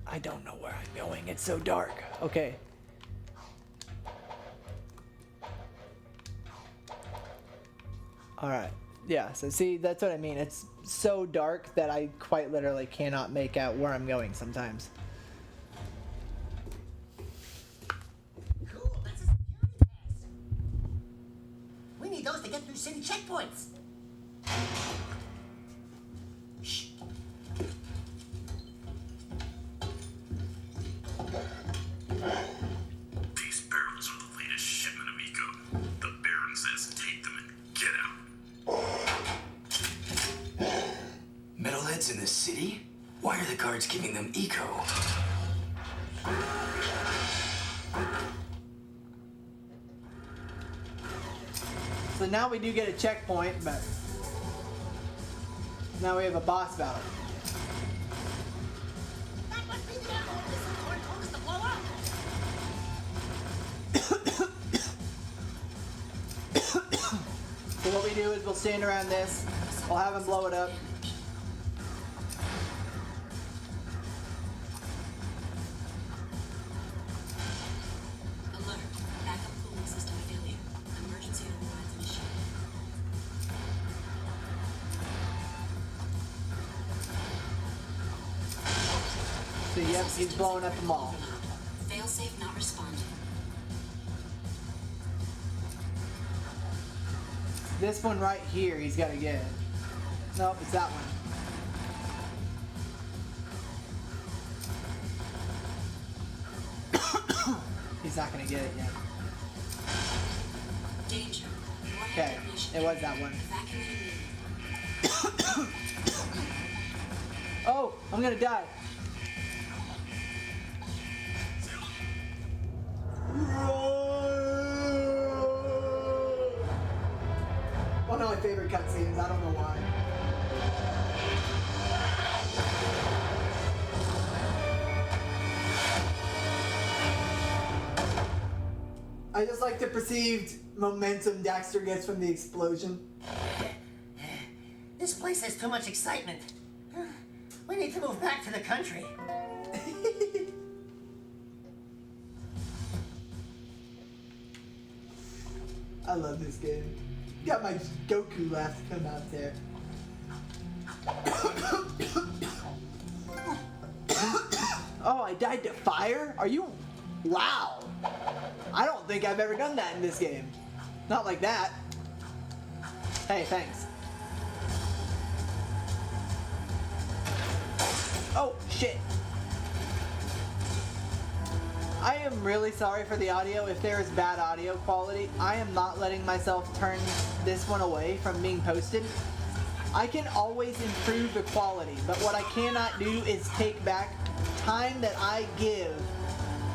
I don't know where I'm going. It's so dark. Okay. Alright. Yeah, so see, that's what I mean. It's so dark that I quite literally cannot make out where I'm going sometimes. Cool, that's a security pass. We need those to get through city checkpoints. Shh. These barrels are the latest shipment of eco. The Baron says take them and get out. Metalheads in the city? Why are the guards giving them eco? So now we do get a checkpoint, but now we have a boss battle. That must be the ammo this Lord told us to blow up. So what we do is we'll stand around this, we'll have him blow it up. Alert. Backup cooling system failure. Emergency overrides initiated. So yep, he's blowing up them all. Failsafe not responding. This one right here, he's got to get. Nope, it's that one. He's not gonna get it yet. Danger. Okay, it was that one. Evacuating. Oh, I'm gonna die. One of my favorite cutscenes, I don't know why. I just like the perceived momentum Daxter gets from the explosion. This place has too much excitement. We need to move back to the country. I love this game. Got my Goku laugh to come out there. Oh, I died to fire? Are you... Wow. I don't think I've ever done that in this game. Not like that. Hey, thanks. Oh, shit. I am really sorry for the audio. If there is bad audio quality, I am not letting myself turn this one away from being posted. I can always improve the quality, but what I cannot do is take back time that I give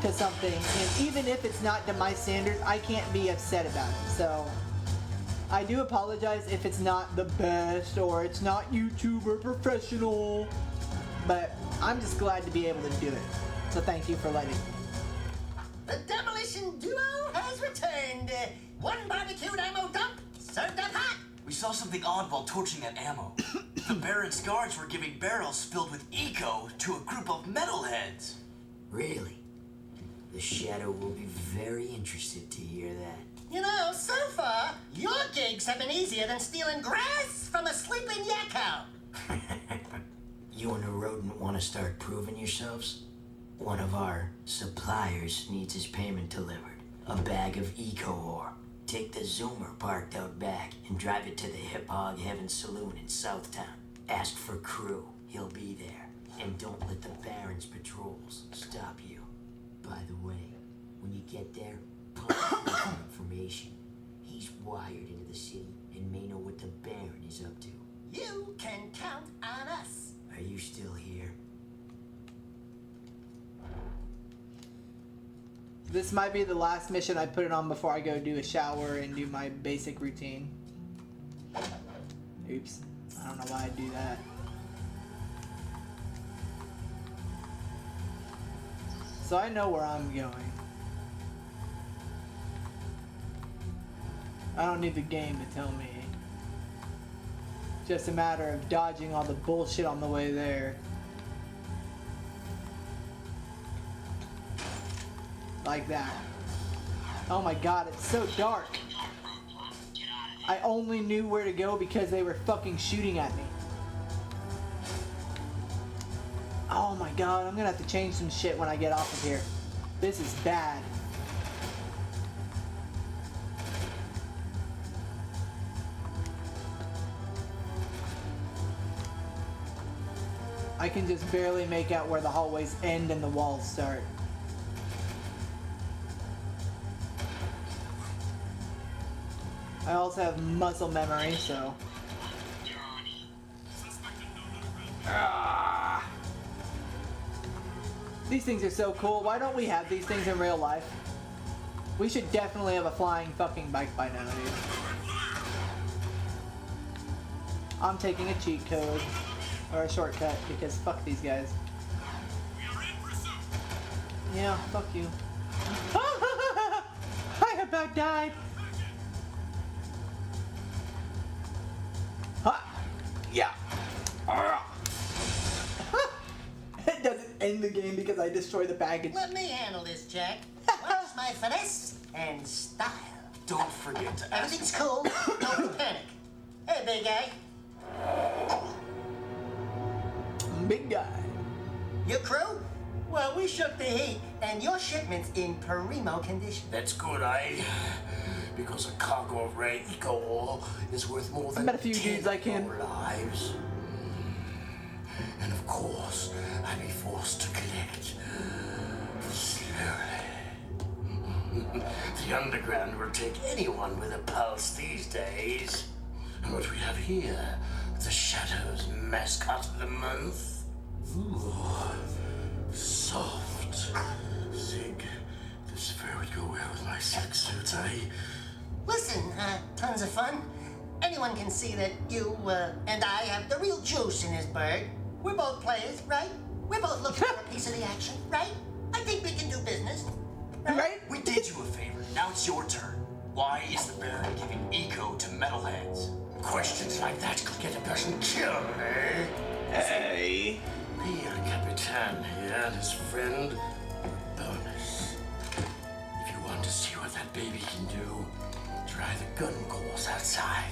to something, and even if it's not to my standards, I can't be upset about it. So I do apologize if it's not the best or it's not YouTuber professional, but I'm just glad to be able to do it. So thank you for letting me. The demolition duo has returned. One barbecued ammo dump served up hot. We saw something odd while torching that ammo. The Baron's guards were giving barrels filled with eco to a group of metalheads. Really? The Shadow will be very interested to hear that. You know, so far, your gigs have been easier than stealing grass from a sleeping yak cow. You and the rodent want to start proving yourselves? One of our suppliers needs his payment delivered. A bag of eco ore. Take the Zoomer parked out back and drive it to the Hip Hog Heaven Saloon in Southtown. Ask for Crew. He'll be there. And don't let the Baron's patrols stop you. By the way, when you get there, punch for information. He's wired into the city and may know what the Baron is up to. You can count on us. Are you still here? This might be the last mission I put it on before I go do a shower and do my basic routine. Oops. I don't know why I do that. So I know where I'm going. I don't need the game to tell me. Just a matter of dodging all the bullshit on the way there. Like that. Oh my god, it's so dark. I only knew where to go because they were fucking shooting at me. Oh my god, I'm gonna have to change some shit when I get off of here. This is bad. I can just barely make out where the hallways end and the walls start. I also have muscle memory, so... These things are so cool. Why don't we have these things in real life? We should definitely have a flying fucking bike by now, dude. I'm taking a cheat code. Or a shortcut, because fuck these guys. Yeah, fuck you. I about died! Yeah. It doesn't end the game because I destroy the package. Let me handle this, Jack. Watch my finesse and style. Don't forget to ask. Everything's cool. Don't panic. Hey, big guy. Big guy. Your crew? Well, we shook the heat, and your shipment's in primo condition. That's good, eh? Because a cargo of rare eco ore is worth more than met a few dudes like him. lives. And of course, I'd be forced to collect slowly. The underground will take anyone with a pulse these days. And what we have here, the Shadow's mascot of the month. Ooh, soft. Think this fur would go well with my silk suits, eh? Listen, tons of fun. Anyone can see that you and I have the real juice in this bird. We're both players, right? We're both looking for a piece of the action, right? I think we can do business. Right? We did you a favor. Now it's your turn. Why is the Baron giving eco to metalheads? Questions like that could get a person killed, eh? Hey. Pierre Capitan here and his friend. Bonus. If you want to see what that baby can do, try the gun course outside.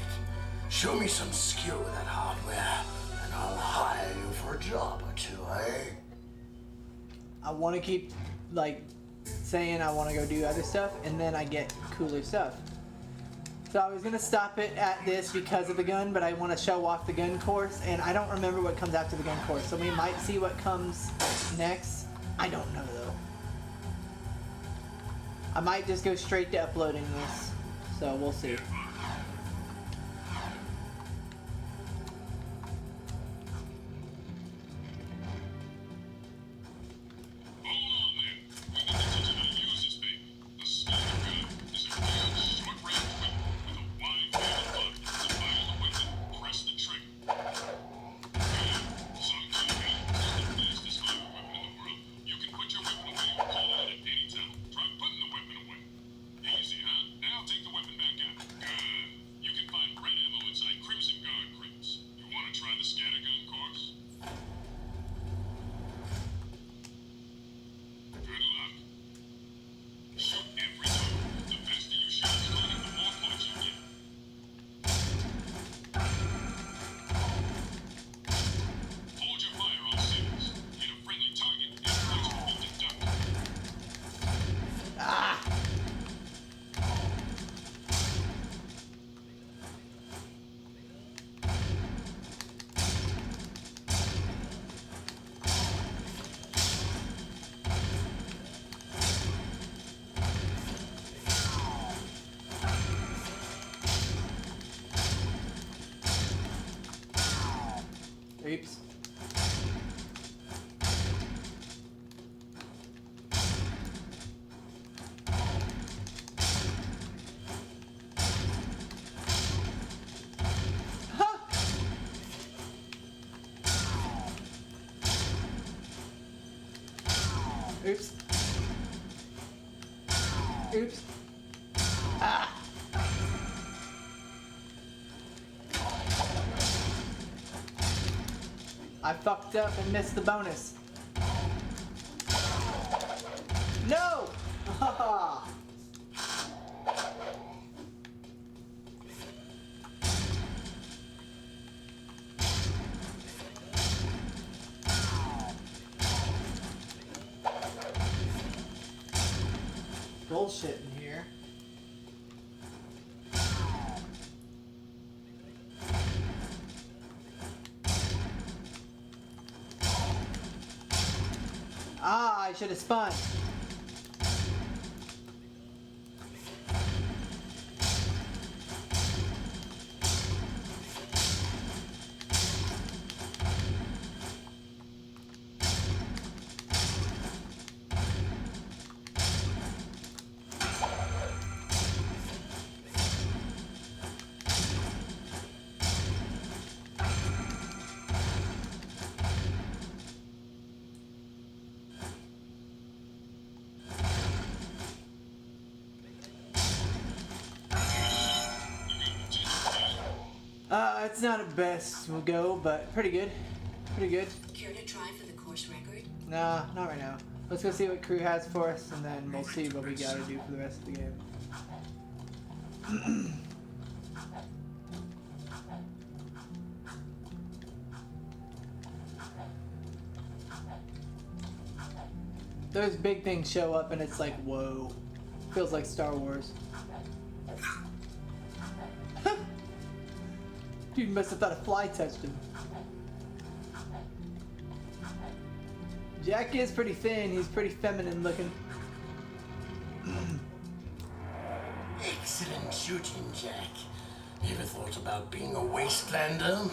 Show me some skill with that hardware, and I'll hire you for a job or two, eh? I want to keep, like, saying I want to go do other stuff, and then I get cooler stuff. So I was going to stop it at this because of the gun, but I want to show off the gun course, and I don't remember what comes after the gun course, so we might see what comes next. I don't know, though. I might just go straight to uploading this, so we'll see. Oops. Oops. Oops. Ah. I fucked up and missed the bonus. No! Haha. Bullshit in here. Ah, I should have spun. It's not a best will go, but pretty good. Pretty good. Care to try for the course record? Nah, not right now. Let's go see what crew has for us, and then we'll see what we gotta do for the rest of the game. Those big things show up, and it's like, whoa. Feels like Star Wars. Dude must have thought a fly touched him. Jak is pretty thin. He's pretty feminine looking. Excellent shooting, Jak. Ever thought about being a wastelander?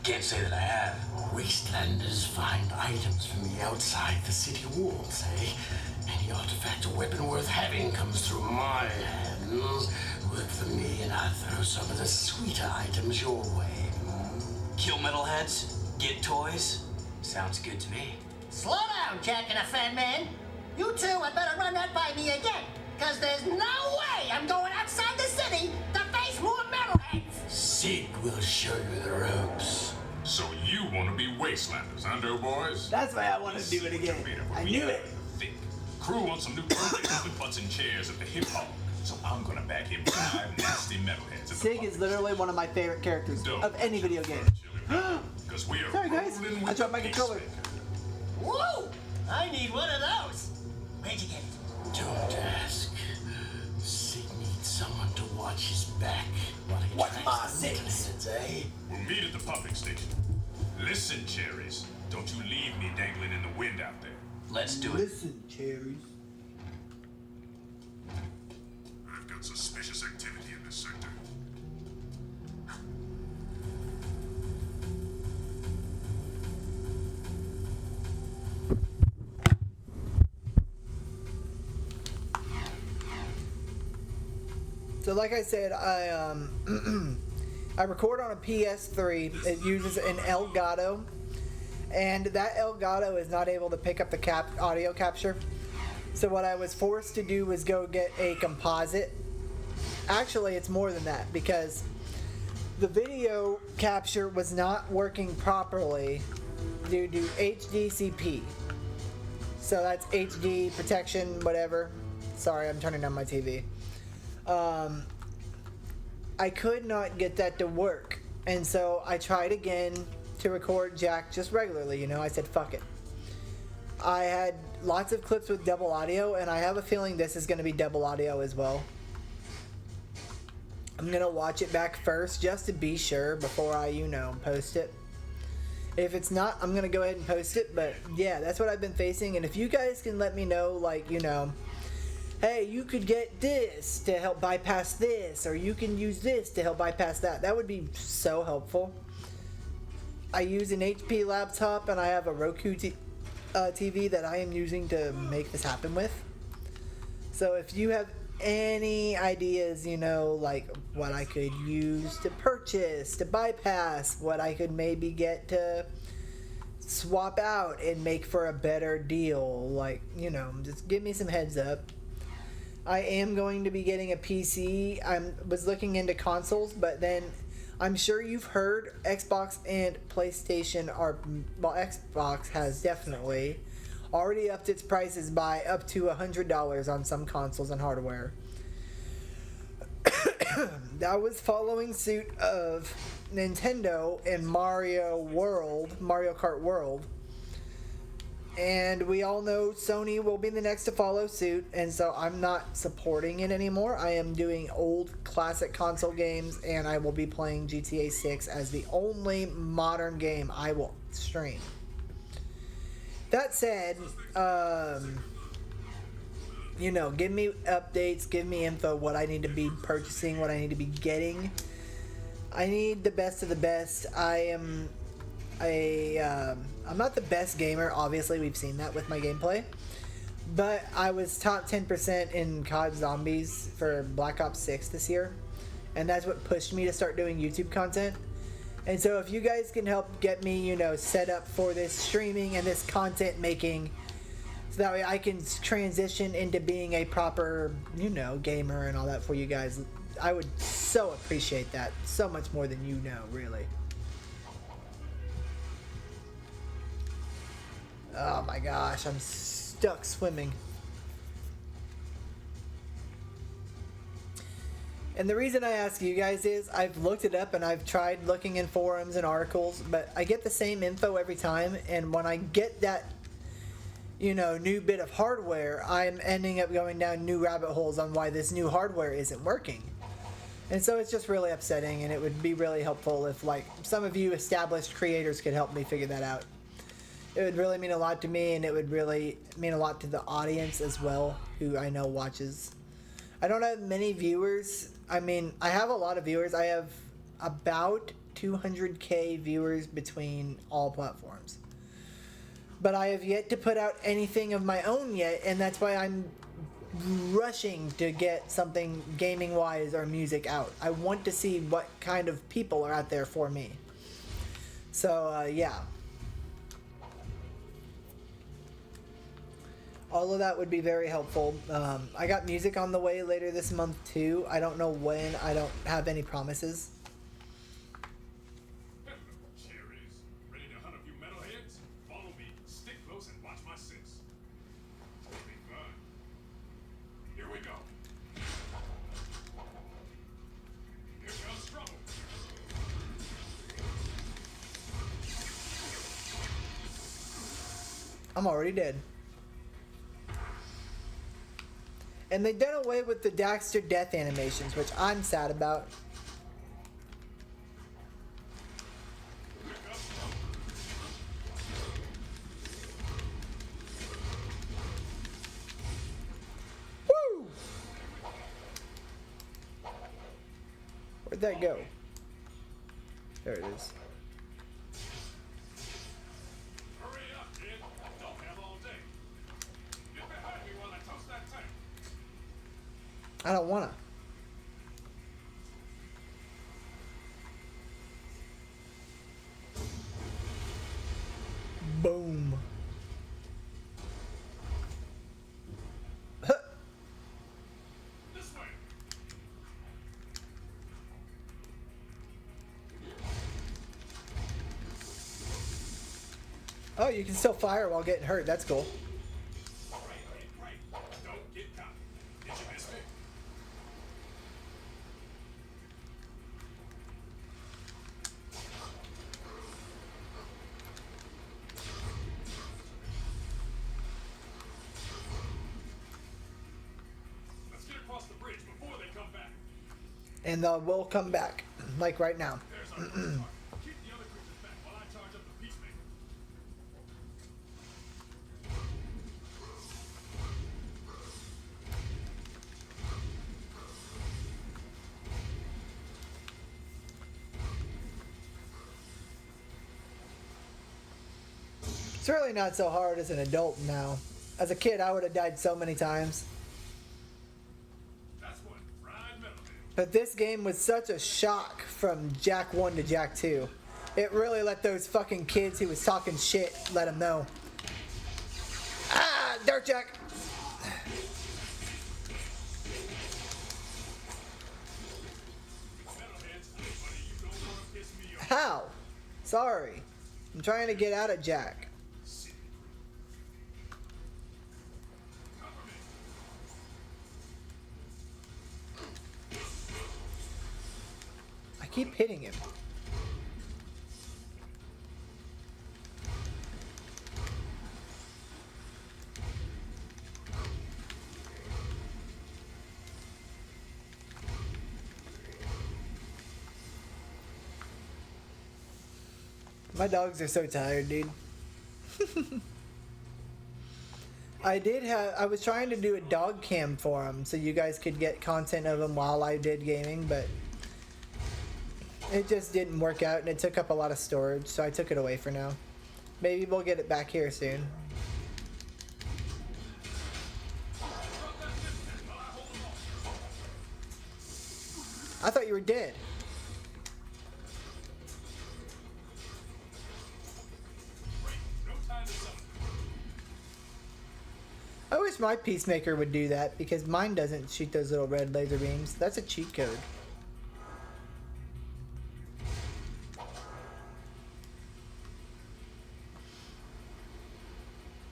Can't say that I have. Wastelanders find items from the outside the city walls, eh? Any artifact or weapon worth having comes through my hands. Work for me and I'll throw some of the sweeter items your way. Kill metalheads? Get toys? Sounds good to me. Slow down, Jak and a Fat Man. You two had better run that by me again, because there's no way I'm going outside the city to face more metalheads. Sig will show you the ropes. So you want to be wastelanders, huh, doughboys? That's why I want to do it again. I knew it. Think. Crew wants some new players with butts and chairs at the hip hop. So I'm gonna back him 5 nasty metalheads. At the Sig is Fox. literally one of my favorite characters of any video game. Because we are Sorry guys, rolling I with dropped my the controller. peacemaker. Whoa! I need one of those. Where'd you get it? Don't ask. Sig needs someone to watch his back while he What's my tracks the six? metalheads, eh? We'll meet at the pumping station. Listen, cherries, don't you leave me dangling in the wind out there. Let's do it. Listen, cherries. I've got suspicious activity in this sector. So like I said, I I record on a PS3. It uses an Elgato, and that Elgato is not able to pick up the audio capture. So what I was forced to do was go get a composite. Actually, it's more than that, because the video capture was not working properly due to HDCP. So that's HD protection, whatever. Sorry, I'm turning on my TV. I could not get that to work, and so I tried again to record Jak just regularly, you know. I said fuck it. I had lots of clips with double audio, and I have a feeling this is going to be double audio as well. I'm going to watch it back first just to be sure before I, you know, post it. If it's not, I'm going to go ahead and post it, but yeah, that's what I've been facing. And if you guys can let me know, like, you know, hey, you could get this to help bypass this, or you can use this to help bypass that. That would be so helpful. I use an HP laptop and I have a Roku TV that I am using to make this happen with. So if you have any ideas, you know, like what I could use to purchase, to bypass, what I could maybe get to swap out and make for a better deal, like, you know, just give me some heads up. I am going to be getting a PC. I was looking into consoles, but then I'm sure you've heard Xbox and PlayStation are, well, Xbox has definitely already upped its prices by up to $100 on some consoles and hardware. That was following suit of Nintendo and Mario Kart World. And we all know Sony will be the next to follow suit, and so I'm not supporting it anymore. I am doing old classic console games, and I will be playing GTA 6 as the only modern game I will stream. That said, you know, give me updates, give me info, what I need to be purchasing, what I need to be getting. I need the best of the best. I'm not the best gamer, obviously, we've seen that with my gameplay. But I was top 10% in COD Zombies for Black Ops 6 this year. And that's what pushed me to start doing YouTube content. And so if you guys can help get me, you know, set up for this streaming and this content making, so that way I can transition into being a proper, you know, gamer and all that for you guys, I would so appreciate that. So much more than you know, really. Oh my gosh, I'm stuck swimming. And the reason I ask you guys is I've looked it up and I've tried looking in forums and articles, but I get the same info every time, and when I get that, you know, new bit of hardware, I'm ending up going down new rabbit holes on why this new hardware isn't working. And so it's just really upsetting, and it would be really helpful if, like, some of you established creators could help me figure that out. It would really mean a lot to me, and it would really mean a lot to the audience as well, who I know watches. I don't have many viewers. I mean, I have a lot of viewers. I have about 200k viewers between all platforms. But I have yet to put out anything of my own yet, and that's why I'm rushing to get something gaming-wise or music out. I want to see what kind of people are out there for me. So, yeah. All of that would be very helpful. I got music on the way later this month too. I don't know when. I don't have any promises. Cherries, ready to hunt a few metalheads? Follow me, stick close, and watch my six. It'll be fun. Here we go. Here comes trouble. I'm already dead. And they done away with the Daxter death animations, which I'm sad about. Woo! Where'd that go? There it is. Hurry up, kid. Don't have all day. Get behind me while I toss that tank. I don't wanna. Boom. Huh. This way. Oh, you can still fire while getting hurt. That's cool. Right. Don't get caught. Did you miss me? Let's get across the bridge before they come back. And we'll come back, like right now. There's our first target. Keep the other creatures back while I charge up the peacemaker. It's really not so hard as an adult now. As a kid, I would have died so many times. That's what fried metal is. But this game was such a shock from Jak 1 to Jak 2. It really let those fucking kids who was talking shit let them know. Ah, Dirt Jak! How? Sorry. I'm trying to get out of Jak. I keep hitting him. My dogs are so tired, dude. I was trying to do a dog cam for them so you guys could get content of them while I did gaming, but it just didn't work out and it took up a lot of storage, so I took it away for now. Maybe we'll get it back here soon. I thought you were dead. I wish my Peacemaker would do that because mine doesn't shoot those little red laser beams. That's a cheat code.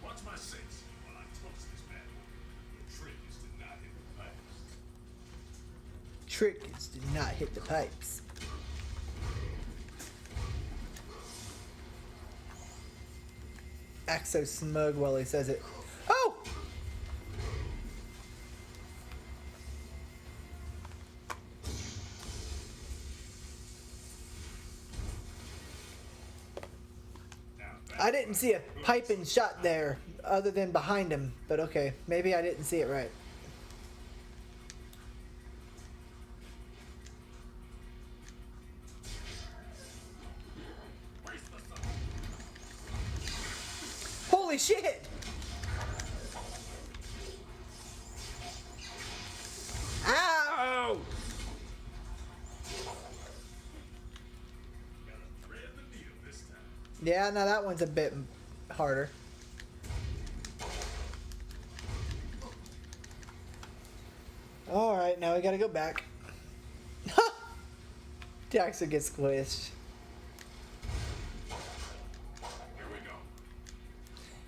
Watch my six while I toast this man. The trick is to not hit the pipes. Trick is to not hit the pipes. Act so smug while he says it. Oh! I didn't see a piping shot there other than behind him, but okay, maybe I didn't see it right. Holy shit! Ow! Yeah, now that one's a bit harder. Alright, now we gotta go back. Daxter gets squished. Here we go.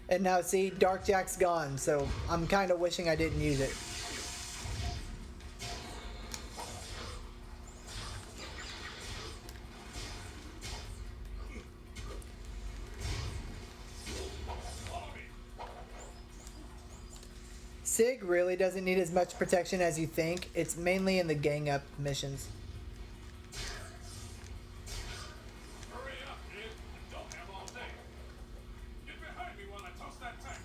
And now see, Dark Jak's gone, so I'm kind of wishing I didn't use it. Sig really doesn't need as much protection as you think. It's mainly in the gang up missions. Hurry up, kid. I don't have all day. Get behind me while I toss that tank.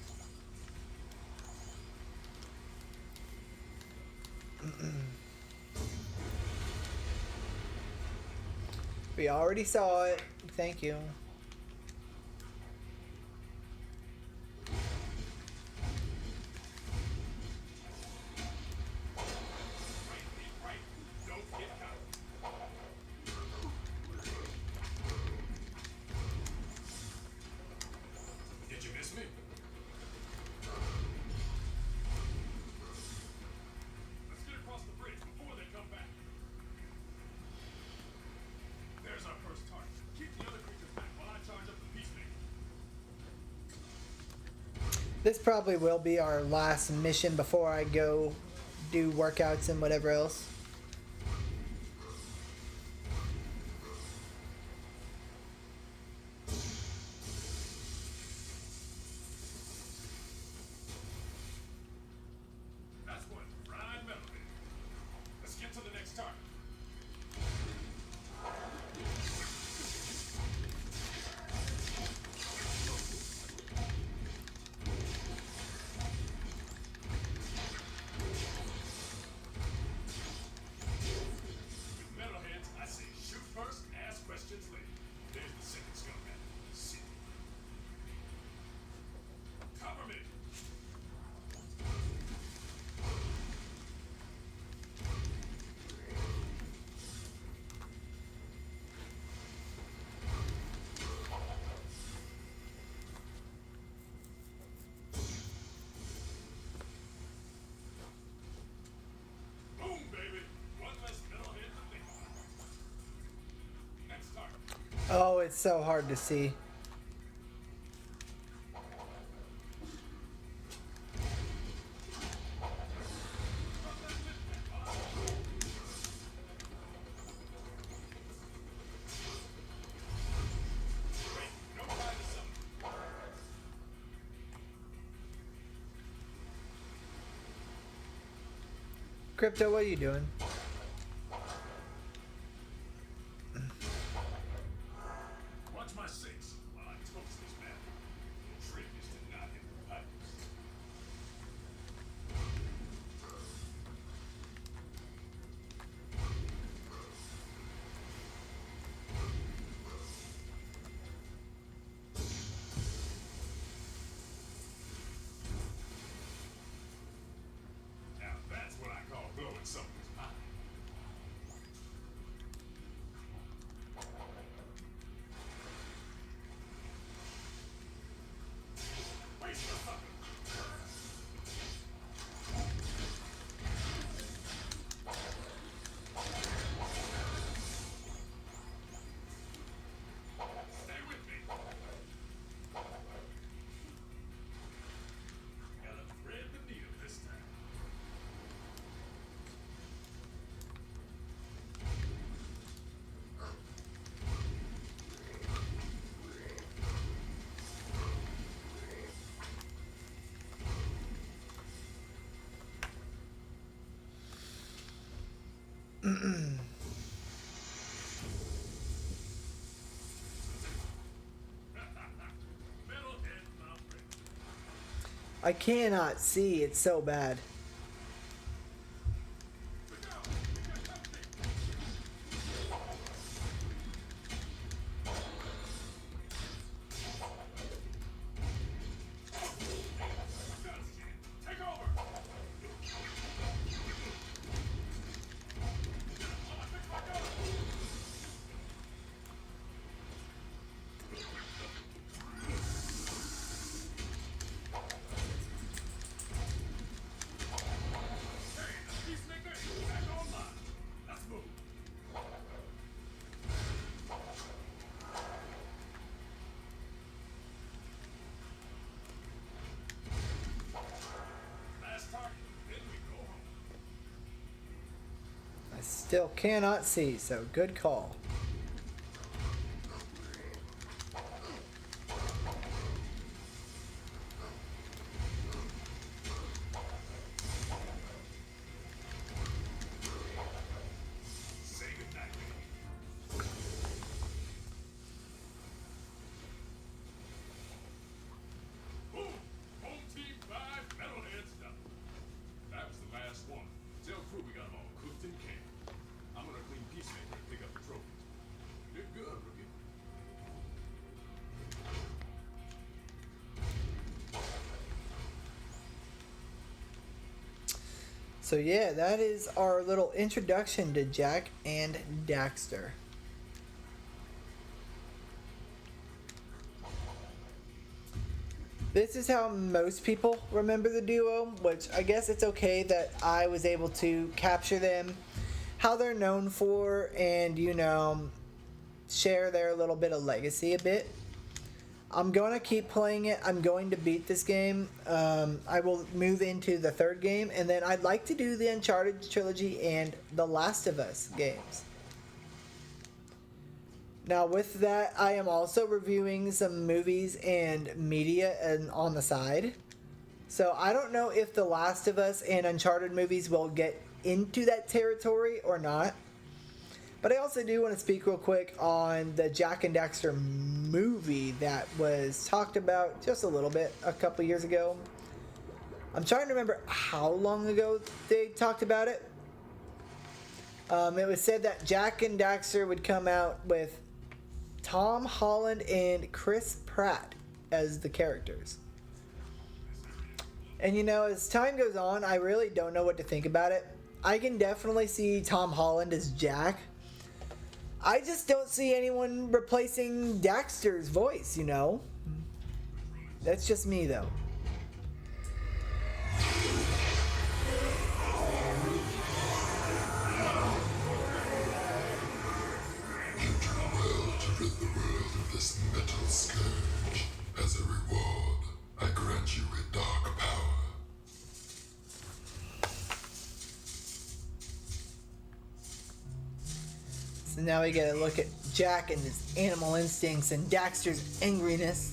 We already saw it. Thank you. Did you miss me? Let's get across the bridge before they come back. There's our first target. Keep the other creatures back while I charge up the Peacemaker. This probably will be our last mission before I go do workouts and whatever else. That's what fried metal is. Let's get to the next target. Oh, it's so hard to see. Crypto, what are you doing? Watch my six while I toast this man. The trick is to not hit the pipes. Now that's what I call blowing something's mind. Waste the fucking. Stay with me. Gotta thread the needle this time. Metalhead, my friend. I cannot see. It's so bad. Take over. Peacemaker is back online. Let's move. Last target, then we go home. I still cannot see, so good call. Say goodnight. Boom! Home team 5, Metalheads done. That was the last one. Tell crew we got them all cooked in camp. I'm gonna clean Peacemaker and pick up the trophies. Did good, rookie. So yeah, that is our little introduction to Jak and Daxter. This is how most people remember the duo, which I guess it's okay that I was able to capture them, how they're known for, and share their little bit of legacy a bit. I'm going to keep playing it. I'm going to beat this game. I will move into the third game, and then I'd like to do the Uncharted trilogy and the Last of Us games. Now, with that, I am also reviewing some movies and media on the side. So I don't know if the Last of Us and Uncharted movies will get into that territory or not. But I also do want to speak real quick on the Jak and Daxter movie that was talked about just a little bit a couple years ago. I'm trying to remember how long ago they talked about it. It was said that Jak and Daxter would come out with Tom Holland and Chris Pratt as the characters. And as time goes on, I really don't know what to think about it. I can definitely see Tom Holland as Jak. I just don't see anyone replacing Daxter's voice, That's just me, though. You do well to rid the world So now we get a look at Jak and his animal instincts and Daxter's angriness.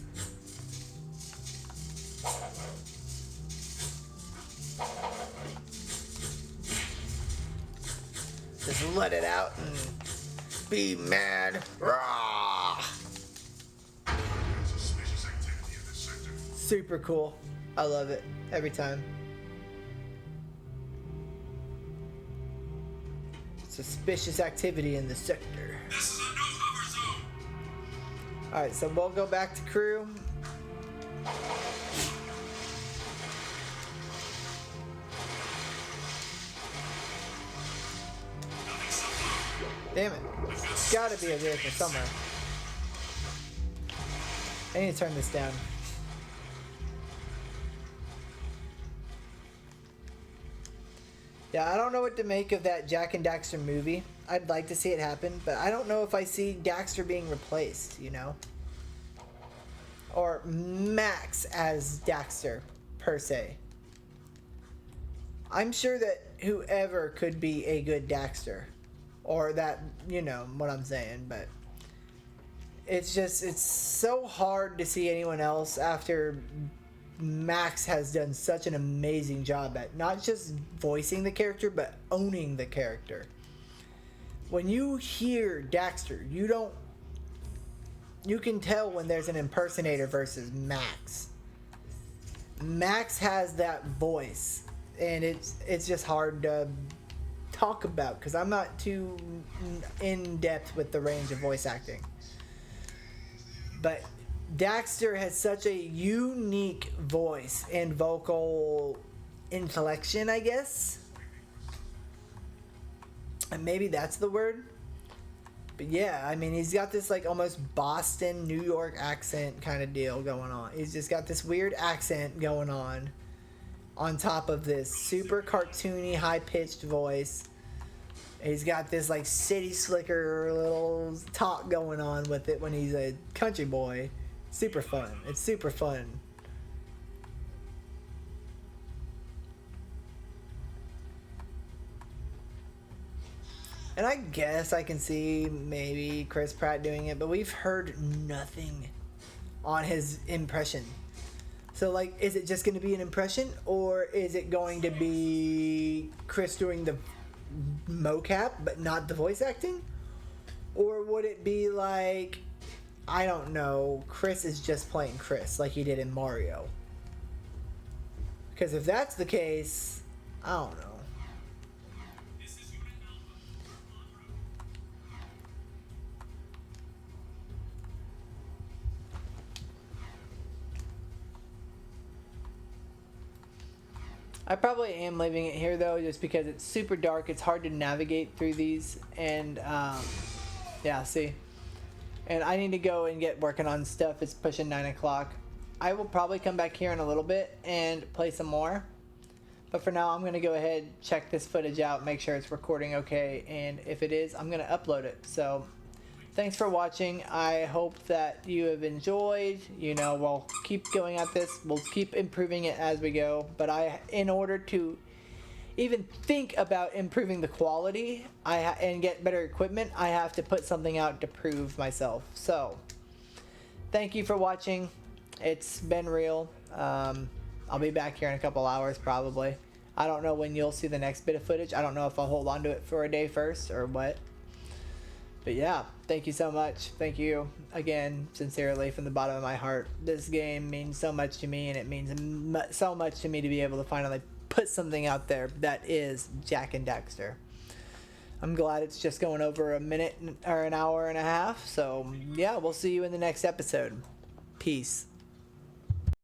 Just let it out and be mad. Rah! Suspicious activity in this sector. Super cool. I love it every time. Suspicious activity in the sector. This is a no hover zone. Alright, so we'll go back to crew. Damn it. There's gotta be a vehicle somewhere. I need to turn this down. Yeah, I don't know what to make of that Jak and Daxter movie. I'd like to see it happen, but I don't know if I see Daxter being replaced, you know? Or Max as Daxter, per se. I'm sure that whoever could be a good Daxter. Or that, you know what I'm saying, but it's just, it's so hard to see anyone else after Max has done such an amazing job at not just voicing the character, but owning the character. When you hear Daxter, you can tell when there's an impersonator versus Max. Max has that voice, and it's just hard to talk about because I'm not too in depth with the range of voice acting. But Daxter has such a unique voice and vocal intellection, I guess. And maybe that's the word. But yeah, I mean, he's got this like almost Boston, New York accent kind of deal going on. He's just got this weird accent going on top of this super cartoony, high-pitched voice. He's got this like city slicker little talk going on with it when he's a country boy. Super fun. It's super fun. And I guess I can see maybe Chris Pratt doing it, but we've heard nothing on his impression. So, like, is it just going to be an impression, or is it going to be Chris doing the mocap but not the voice acting? Or would it be like, I don't know, Chris is just playing Chris like he did in Mario? Because if that's the case, I don't know. I probably am leaving it here though, just because it's super dark. It's hard to navigate through these, and yeah, see. And I need to go and get working on stuff. It's pushing 9 o'clock. I will probably come back here in a little bit and play some more. But for now, I'm going to go ahead, check this footage out, make sure it's recording okay, and if it is, I'm going to upload it. So, thanks for watching. I hope that you have enjoyed. You know, we'll keep going at this. We'll keep improving it as we go. But in order to even think about improving the quality and get better equipment, I have to put something out to prove myself. So, thank you for watching. It's been real. I'll be back here in a couple hours probably. I don't know when you'll see the next bit of footage. I don't know if I'll hold on to it for a day first or what. But yeah, thank you so much. Thank you again, sincerely, from the bottom of my heart. This game means so much to me, and it means so much to me to be able to finally put something out there that is Jak and Daxter. I'm glad it's just going over a minute or an hour and a half. So yeah, we'll see you in the next episode. Peace.